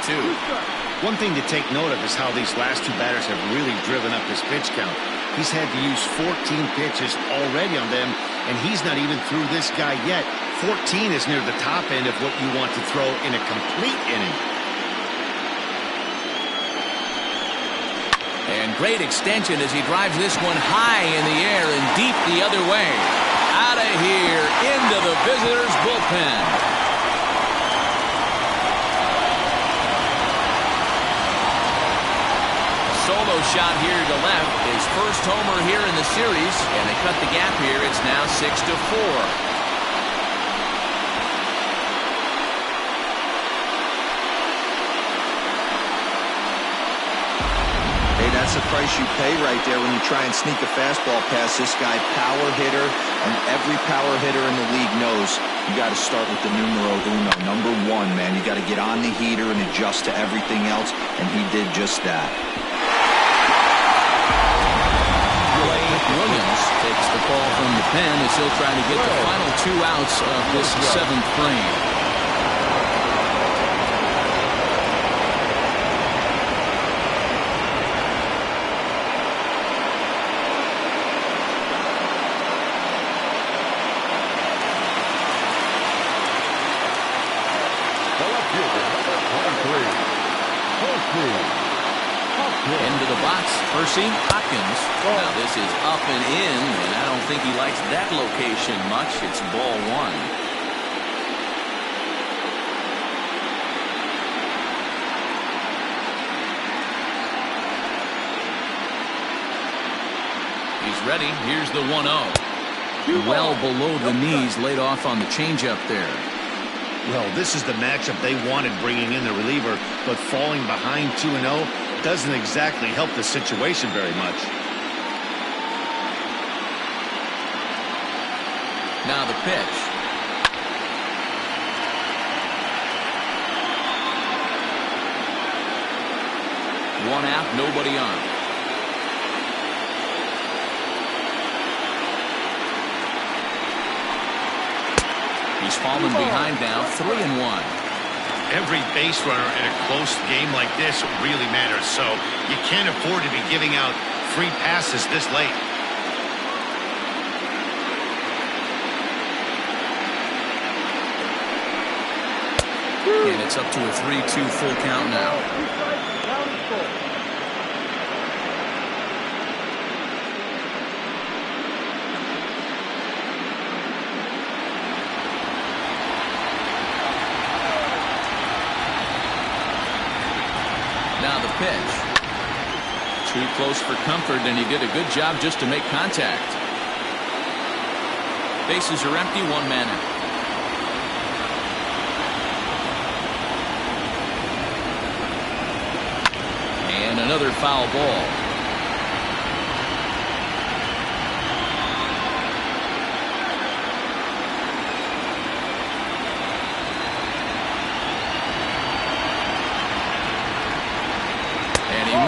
One thing to take note of is how these last 2 batters have really driven up his pitch count. He's had to use 14 pitches already on them, and he's not even through this guy yet. 14 is near the top end of what you want to throw in a complete inning. And great extension as he drives this one high in the air and deep the other way. Out of here, into the visitors' bullpen. Solo shot here to left. His first homer here in the series, and they cut the gap here. It's now 6-4. That's the price you pay right there when you try and sneak a fastball past this guy. Power hitter, and every power hitter in the league knows you got to start with the numero uno, number 1, man. You got to get on the heater and adjust to everything else, and he did just that. Williams takes the call from the pen as he'll try to get the final 2 outs of this 7th frame. Into the box, Percy Hopkins. Now this is up and in, and I don't think he likes that location much. It's ball one. He's ready. Here's the 1-0. Well below the knees, laid off on the changeup there. Well, this is the matchup they wanted, bringing in the reliever, but falling behind 2-0 doesn't exactly help the situation very much. Now the pitch. One out, nobody on. He's fallen behind now, 3-1. Every base runner in a close game like this really matters, so you can't afford to be giving out free passes this late. And it's up to a 3-2 full count now. Now the pitch. Too close for comfort, and he did a good job just to make contact. Bases are empty, one man out. And another foul ball.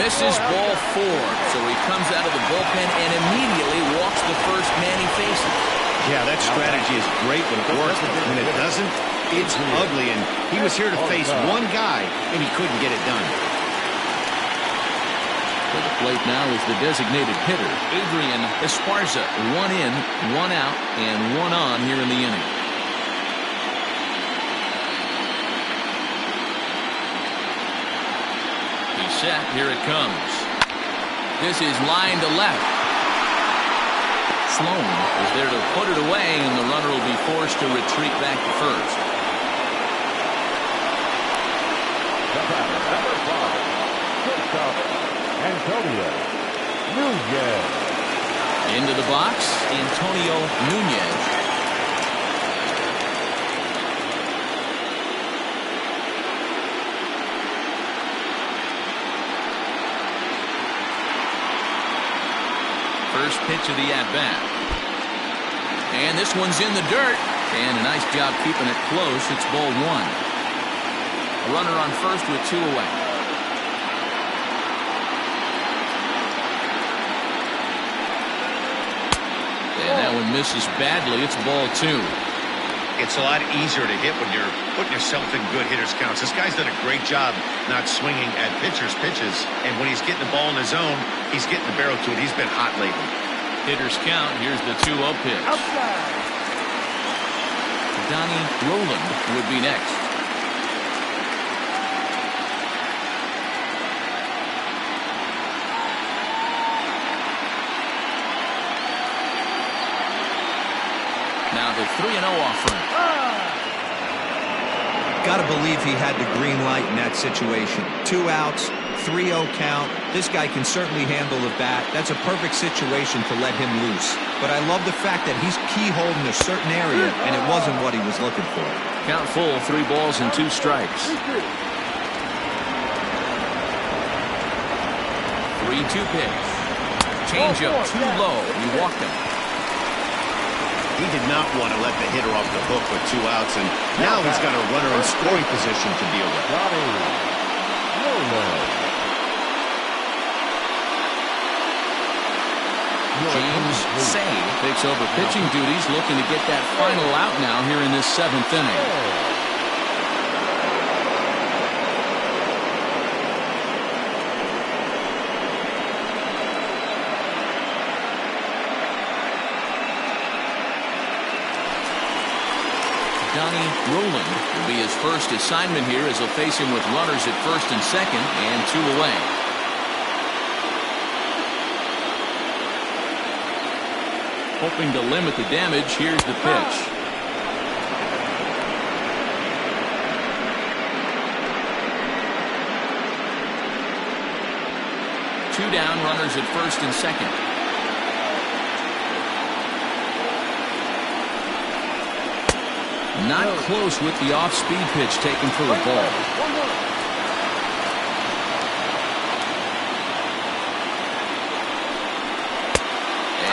Misses ball 4, so he comes out of the bullpen and immediately walks the first man he faces. Yeah, that strategy is great when it works, but when it doesn't, it's ugly, and he was here to face one guy, and he couldn't get it done. For the plate now is the designated hitter, Adrian Esparza. 1 in, 1 out, and 1 on here in the inning. Set. Here it comes. This is line to left. Sloan is there to put it away, and the runner will be forced to retreat back to first. Antonio Nunez. Into the box, Antonio Nunez. First pitch of the at-bat. And this one's in the dirt. And a nice job keeping it close. It's ball 1. A runner on first with 2 away. And that one misses badly. It's ball 2. It's a lot easier to hit when you're putting yourself in good hitters' counts. This guy's done a great job not swinging at pitchers' pitches, and when he's getting the ball in his zone, he's getting the barrel to it. He's been hot lately. Hitters count. Here's the 2-0 pitch. Outside. Donnie Roland would be next. Now the 3-0 offering. Got to believe he had the green light in that situation. 2 outs, 3-0 count. This guy can certainly handle the bat. That's a perfect situation to let him loose. But I love the fact that he's keyholed in a certain area, and it wasn't what he was looking for. Count full, 3 balls and 2 strikes. 3-2 pitch. Changeup too low. He walked him. He did not want to let the hitter off the hook with 2 outs, and now he's got a runner in scoring position to deal with. James Say takes over pitching duties, looking to get that final out now here in this 7th inning. Johnny Rowland will be his first assignment here as he'll face him with runners at first and second and 2 away. Hoping to limit the damage, here's the pitch. Two down, runners at first and second. Not close with the off-speed pitch taken for a ball.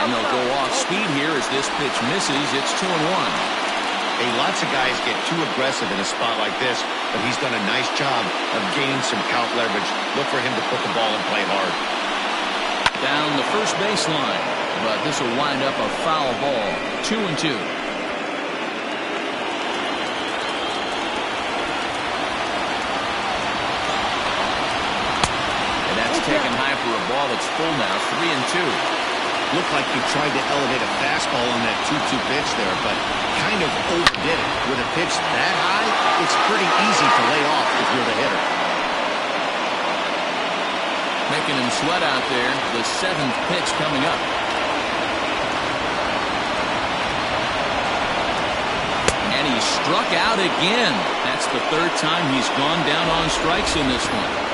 And they'll go off-speed here as this pitch misses. It's 2-1. Hey, lots of guys get too aggressive in a spot like this, but he's done a nice job of gaining some count leverage. Look for him to put the ball and play hard. Down the first baseline, but this will wind up a foul ball. 2-2. Taken high for a ball that's full now. 3-2. Looked like he tried to elevate a fastball on that 2-2 pitch there, but kind of overdid it. With a pitch that high, it's pretty easy to lay off if you're the hitter. Making him sweat out there. The 7th pitch coming up. And he struck out again. That's the 3rd time he's gone down on strikes in this one.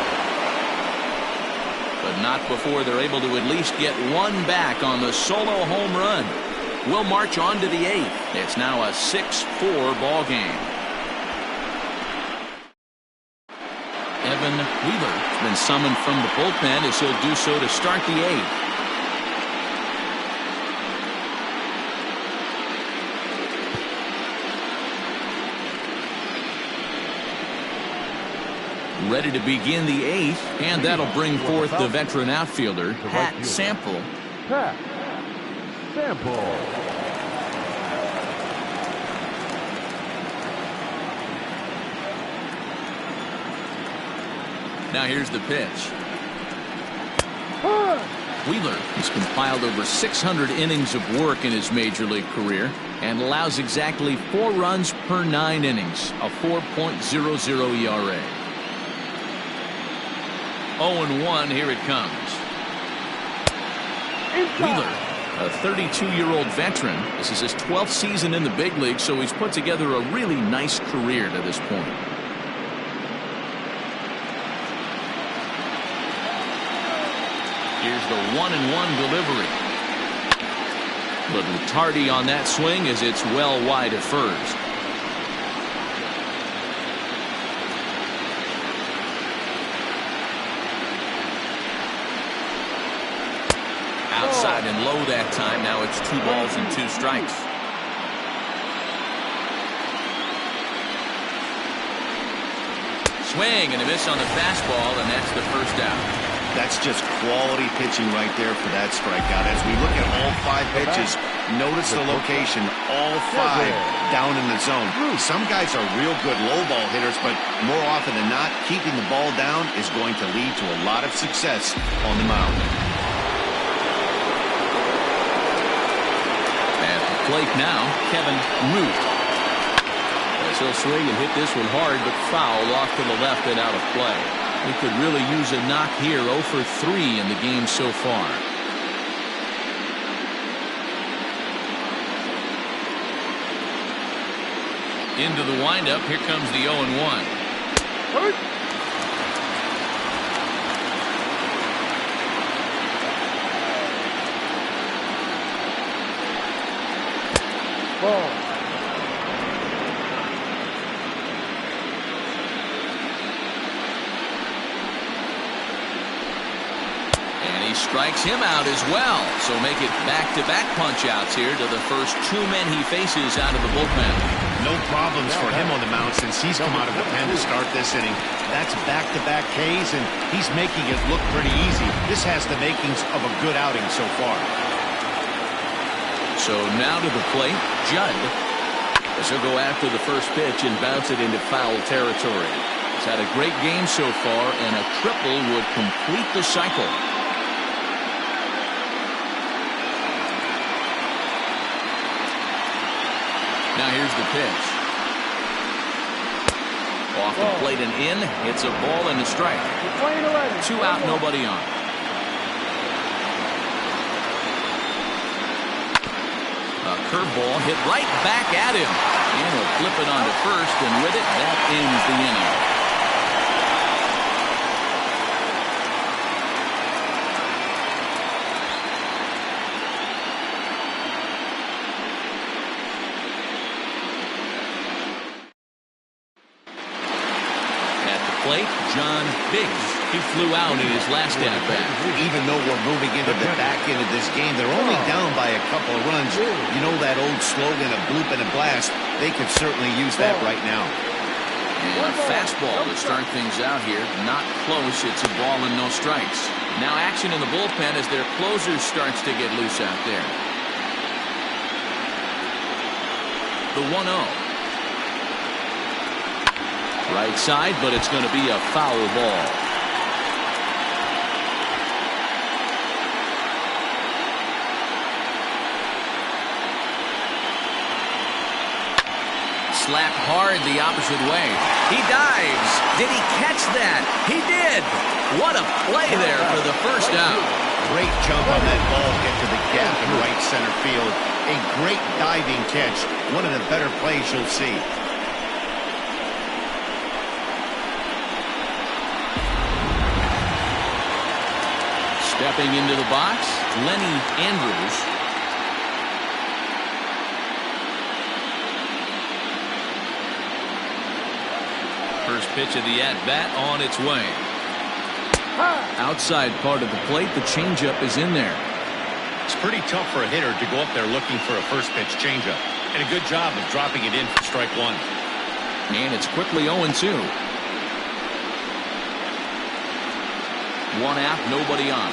But not before they're able to at least get one back on the solo home run. We'll march on to the 8th. It's now a 6-4 ball game. Evan Wheeler has been summoned from the bullpen as he'll do so to start the 8th. Ready to begin the 8th, and that'll bring forth the veteran outfielder, Pat Sample. Pat Sample. Now here's the pitch. Wheeler has compiled over 600 innings of work in his major league career and allows exactly 4 runs per 9 innings, a 4.00 ERA. 0-1, here it comes. Wheeler, a 32-year-old veteran. This is his 12th season in the big league, so he's put together a really nice career to this point. Here's the 1-1 delivery. Little tardy on that swing as it's well wide at first. Outside and low that time. Now it's 2 balls and 2 strikes. Swing and a miss on the fastball, and that's the first out. That's just quality pitching right there for that strikeout. As we look at all 5 pitches, notice the location, all 5 down in the zone. Some guys are real good low ball hitters, but more often than not, keeping the ball down is going to lead to a lot of success on the mound. At the plate now, Kevin Root. As he'll swing and hit this one hard, but foul off to the left and out of play. He could really use a knock here. 0 for 3 in the game so far. Into the windup. Here comes the 0-1. Ball. Strikes him out as well. So make it back-to-back punch-outs here to the first 2 men he faces out of the bullpen. No problems for him on the mound since he's come out of the pen to start this inning. That's back-to-back Ks, and he's making it look pretty easy. This has the makings of a good outing so far. So now to the plate, Judd. As he'll go after the first pitch and bounce it into foul territory. He's had a great game so far, and a triple would complete the cycle. Now here's the pitch. Off the plate and in. It's a ball and a strike. 2 out, nobody on. A curveball hit right back at him. And he'll flip it onto first, and with it, that ends the inning. Plate, John Biggs. He flew out in his last at-bat. Even though we're moving into the back end of this game, they're only down by a couple of runs. You know that old slogan, a bloop and a blast? They could certainly use that right now. And a fastball to start things out here. Not close. It's a ball and no strikes. Now action in the bullpen as their closer starts to get loose out there. The 1-0. Right side, but it's going to be a foul ball. Slapped hard the opposite way. He dives. Did he catch that? He did. What a play there for the first out. Great jump on that ball, get to the gap in right center field. A great diving catch. One of the better plays you'll see. Stepping into the box, Lenny Andrews. First pitch of the at-bat on its way. Outside part of the plate, the changeup is in there. It's pretty tough for a hitter to go up there looking for a first pitch changeup. And a good job of dropping it in for strike one. And it's quickly 0-2. 1 out, nobody on.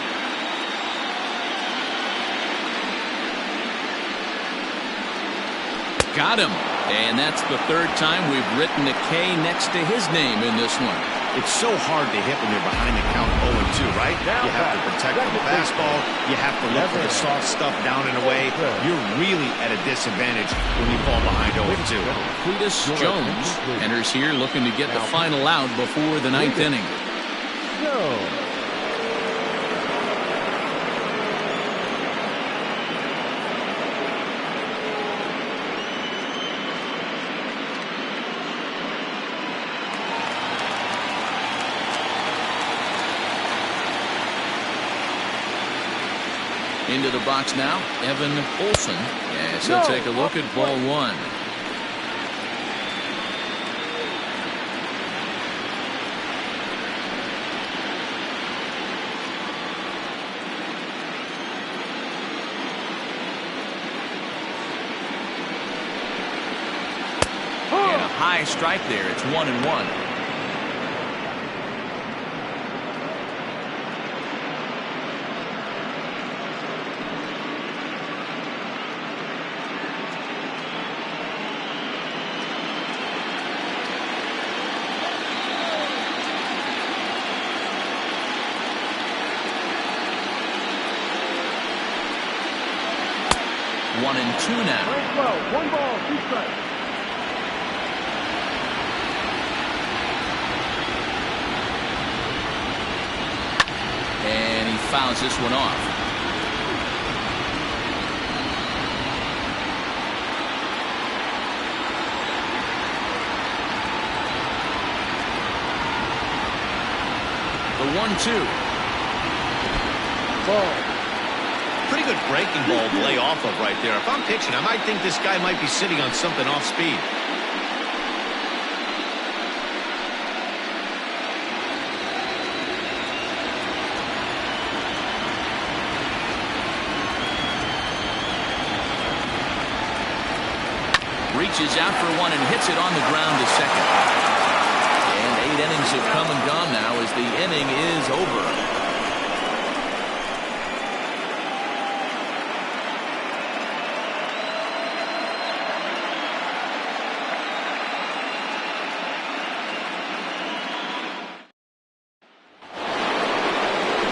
Got him. And that's the third time we've written a K next to his name in this one. It's so hard to hit when you're behind the count 0-2, right? You have to protect the fastball. You have to look for the soft stuff down and away. You're really at a disadvantage when you fall behind 0-2. Cletus Jones enters here looking to get the final out before the 9th inning. Into the box now, Evan Olson. Yes, he'll take a look at ball 1. And a high strike there. It's 1-1. One and two now. 1 ball, 2 strikes. And he fouls this one off. The 1-2. Ball. Pretty good breaking ball to lay off of right there. If I'm pitching, I might think this guy might be sitting on something off speed. Reaches out for one and hits it on the ground to second. And 8 innings have come and gone now as the inning is over.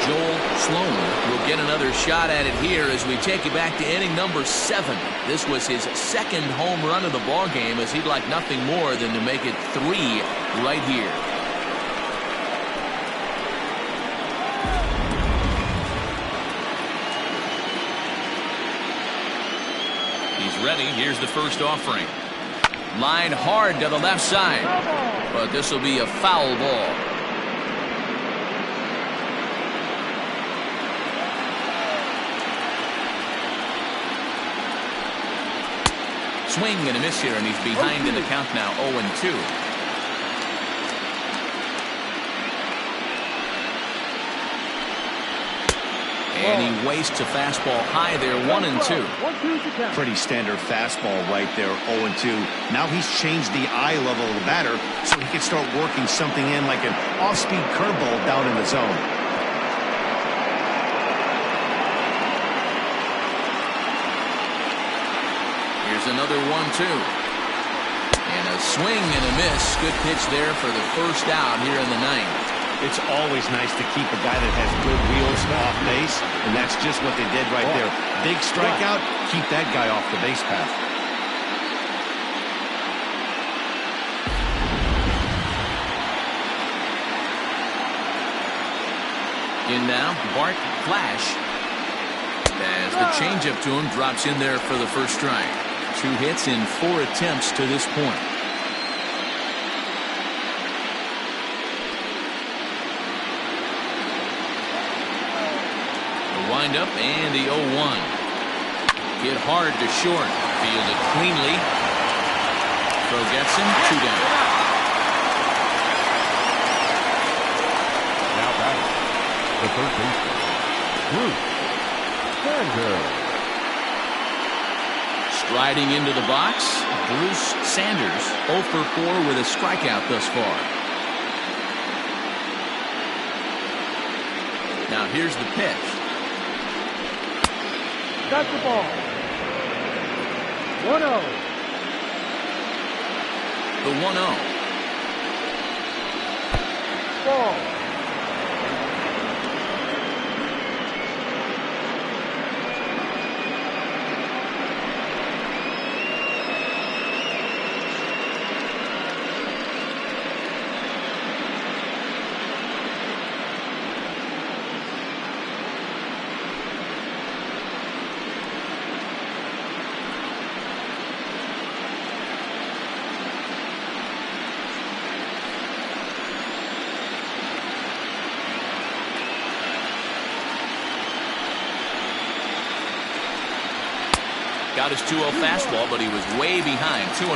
Sloan will get another shot at it here as we take it back to inning number 7. This was his second home run of the ball game, as he'd like nothing more than to make it 3 right here. He's ready. Here's the first offering. Line hard to the left side, but this will be a foul ball. Swing and a miss here, and he's behind in the count now, 0-2. And he wastes a fastball high there, 1-2. Pretty standard fastball right there, 0-2. Now he's changed the eye level of the batter so he can start working something in like an off-speed curveball down in the zone. Here's another 1-2. And a swing and a miss. Good pitch there for the first out here in the 9th. It's always nice to keep a guy that has good wheels off base, and that's just what they did right there. Big strikeout, keep that guy off the base path. In now, Bart Flash. As the changeup to him drops in there for the first strike. 2 hits in 4 attempts to this point. Wind up and the 0-1. Hit hard to short. Fielded cleanly. Throw gets him. 2 down. Now batting, the third baseman, Bruce Sanders. Striding into the box, Bruce Sanders, 0 for 4 with a strikeout thus far. Now here's the pitch. Got the ball. 1-0. The 1-0. Ball. Got his 2-0 fastball, but he was way behind. 2-1.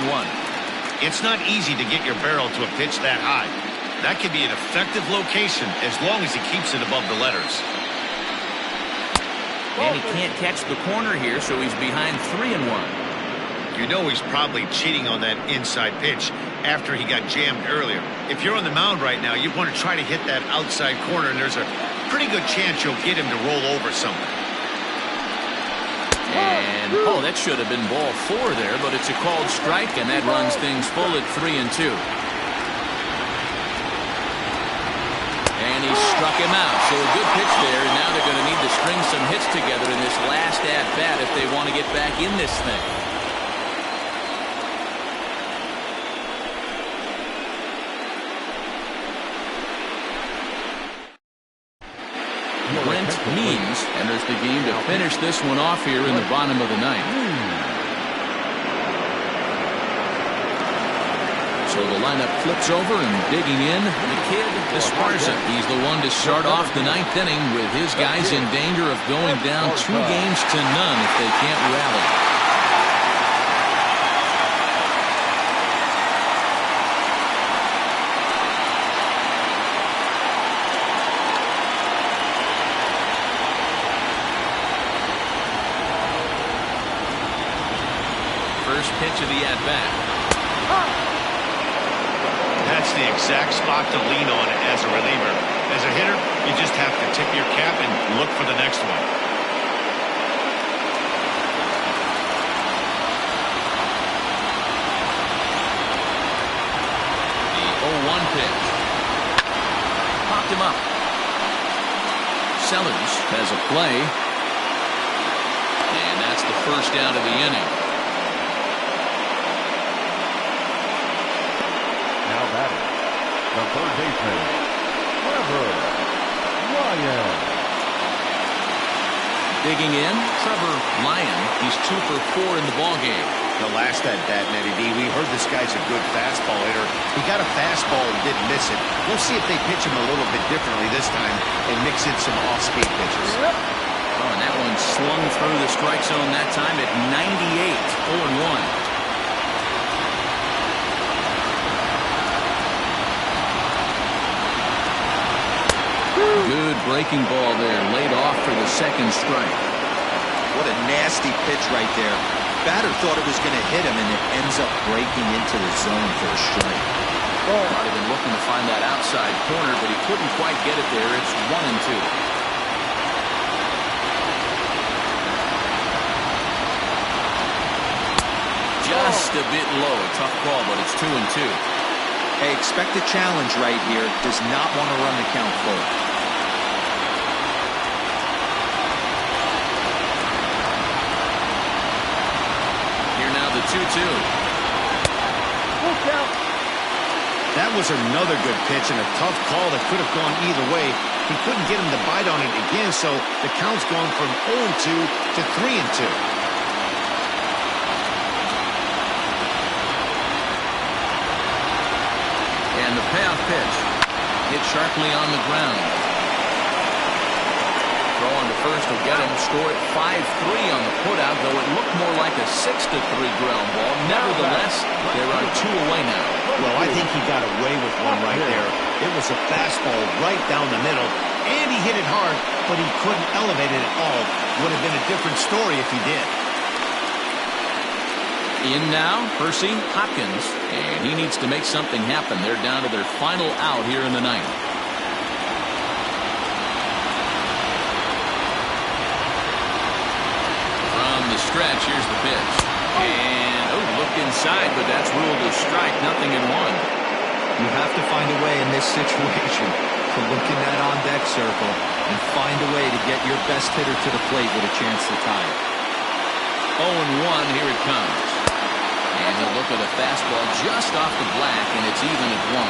It's not easy to get your barrel to a pitch that high. That can be an effective location as long as he keeps it above the letters. And he can't catch the corner here, so he's behind 3-1. You know he's probably cheating on that inside pitch after he got jammed earlier. If you're on the mound right now, you want to try to hit that outside corner, and there's a pretty good chance you'll get him to roll over something. And, oh, that should have been ball 4 there, but it's a called strike, and that runs things full at 3-2. And he struck him out, so a good pitch there, and now they're going to need to string some hits together in this last at-bat if they want to get back in this thing. Brent Means enters the game to finish this one off here in the bottom of the 9th. So the lineup flips over, and digging in, the kid Esparza. He's the one to start off the 9th inning with his guys in danger of going down 2 games to none if they can't rally. Pitch of the at-bat. That's the exact spot to lean on as a reliever. As a hitter, you just have to tip your cap and look for the next one. The 0-1 pitch. Popped him up. Sellers has a play. And that's the first down of the inning. Now batting, the third baseman, Trevor Ryan. Digging in, Trevor Ryan. He's 2 for 4 in the ballgame. The last at bat, Nettie D, we heard this guy's a good fastball hitter. He got a fastball and didn't miss it. We'll see if they pitch him a little bit differently this time and mix in some off-speed pitches. Oh, and that one slung through the strike zone that time at 98, 4-1. Good breaking ball there, laid off for the second strike. What a nasty pitch right there. Batter thought it was going to hit him, and it ends up breaking into the zone for a strike. Might have been looking to find that outside corner, but he couldn't quite get it there. It's 1-2. Just a bit low. Tough call, but it's 2-2. Hey, expect a challenge right here. Does not want to run the count forward. Here now the 2-2. That was another good pitch and a tough call that could have gone either way. He couldn't get him to bite on it again, so the count's gone from 0-2 to 3-2. And the payoff pitch hit sharply on the ground. Throw on to first will get him. Score at 5-3 on the putout, though it looked more like a 6-3 ground ball. Nevertheless, there are 2 away now. Well, I think he got away with one right there. It was a fastball right down the middle, and he hit it hard, but he couldn't elevate it at all. Would have been a different story if he did. In now, Percy Hopkins, and he needs to make something happen. They're down to their final out here in the ninth. From the stretch, here's the pitch. And, looked inside, but that's ruled a strike. 0-1. You have to find a way in this situation to look in that on-deck circle and find a way to get your best hitter to the plate with a chance to tie it. 0-1, here it comes. And he'll look at a fastball just off the black, and it's even at 1.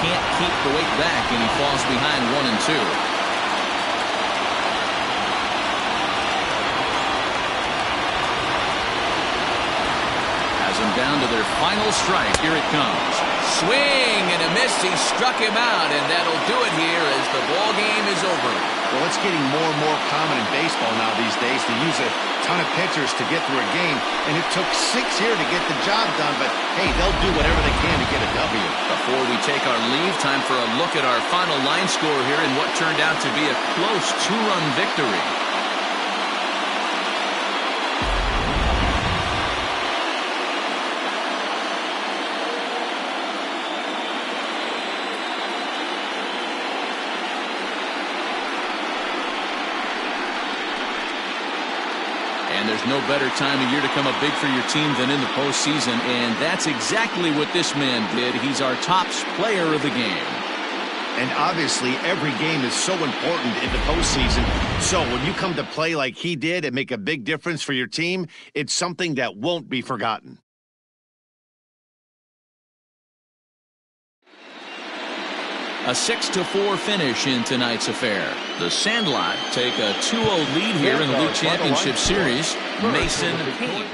Can't keep the weight back, and he falls behind 1-2. Has him down to their final strike. Here it comes. Swing and a miss. He struck him out, and that'll do it here as the ball game is over. Well, it's getting more and more common in baseball now these days to use a ton of pitchers to get through a game, and it took 6 here to get the job done, but hey, they'll do whatever they can to get a W. Before we take our leave, time for a look at our final line score here in what turned out to be a close 2-run victory. And there's no better time of year to come up big for your team than in the postseason, and that's exactly what this man did. He's our top player of the game. And obviously, every game is so important in the postseason. So when you come to play like he did and make a big difference for your team, it's something that won't be forgotten. A 6-4 finish in tonight's affair. The Sandlot take a 2-0 lead here in the League Championship Series. Mason Payne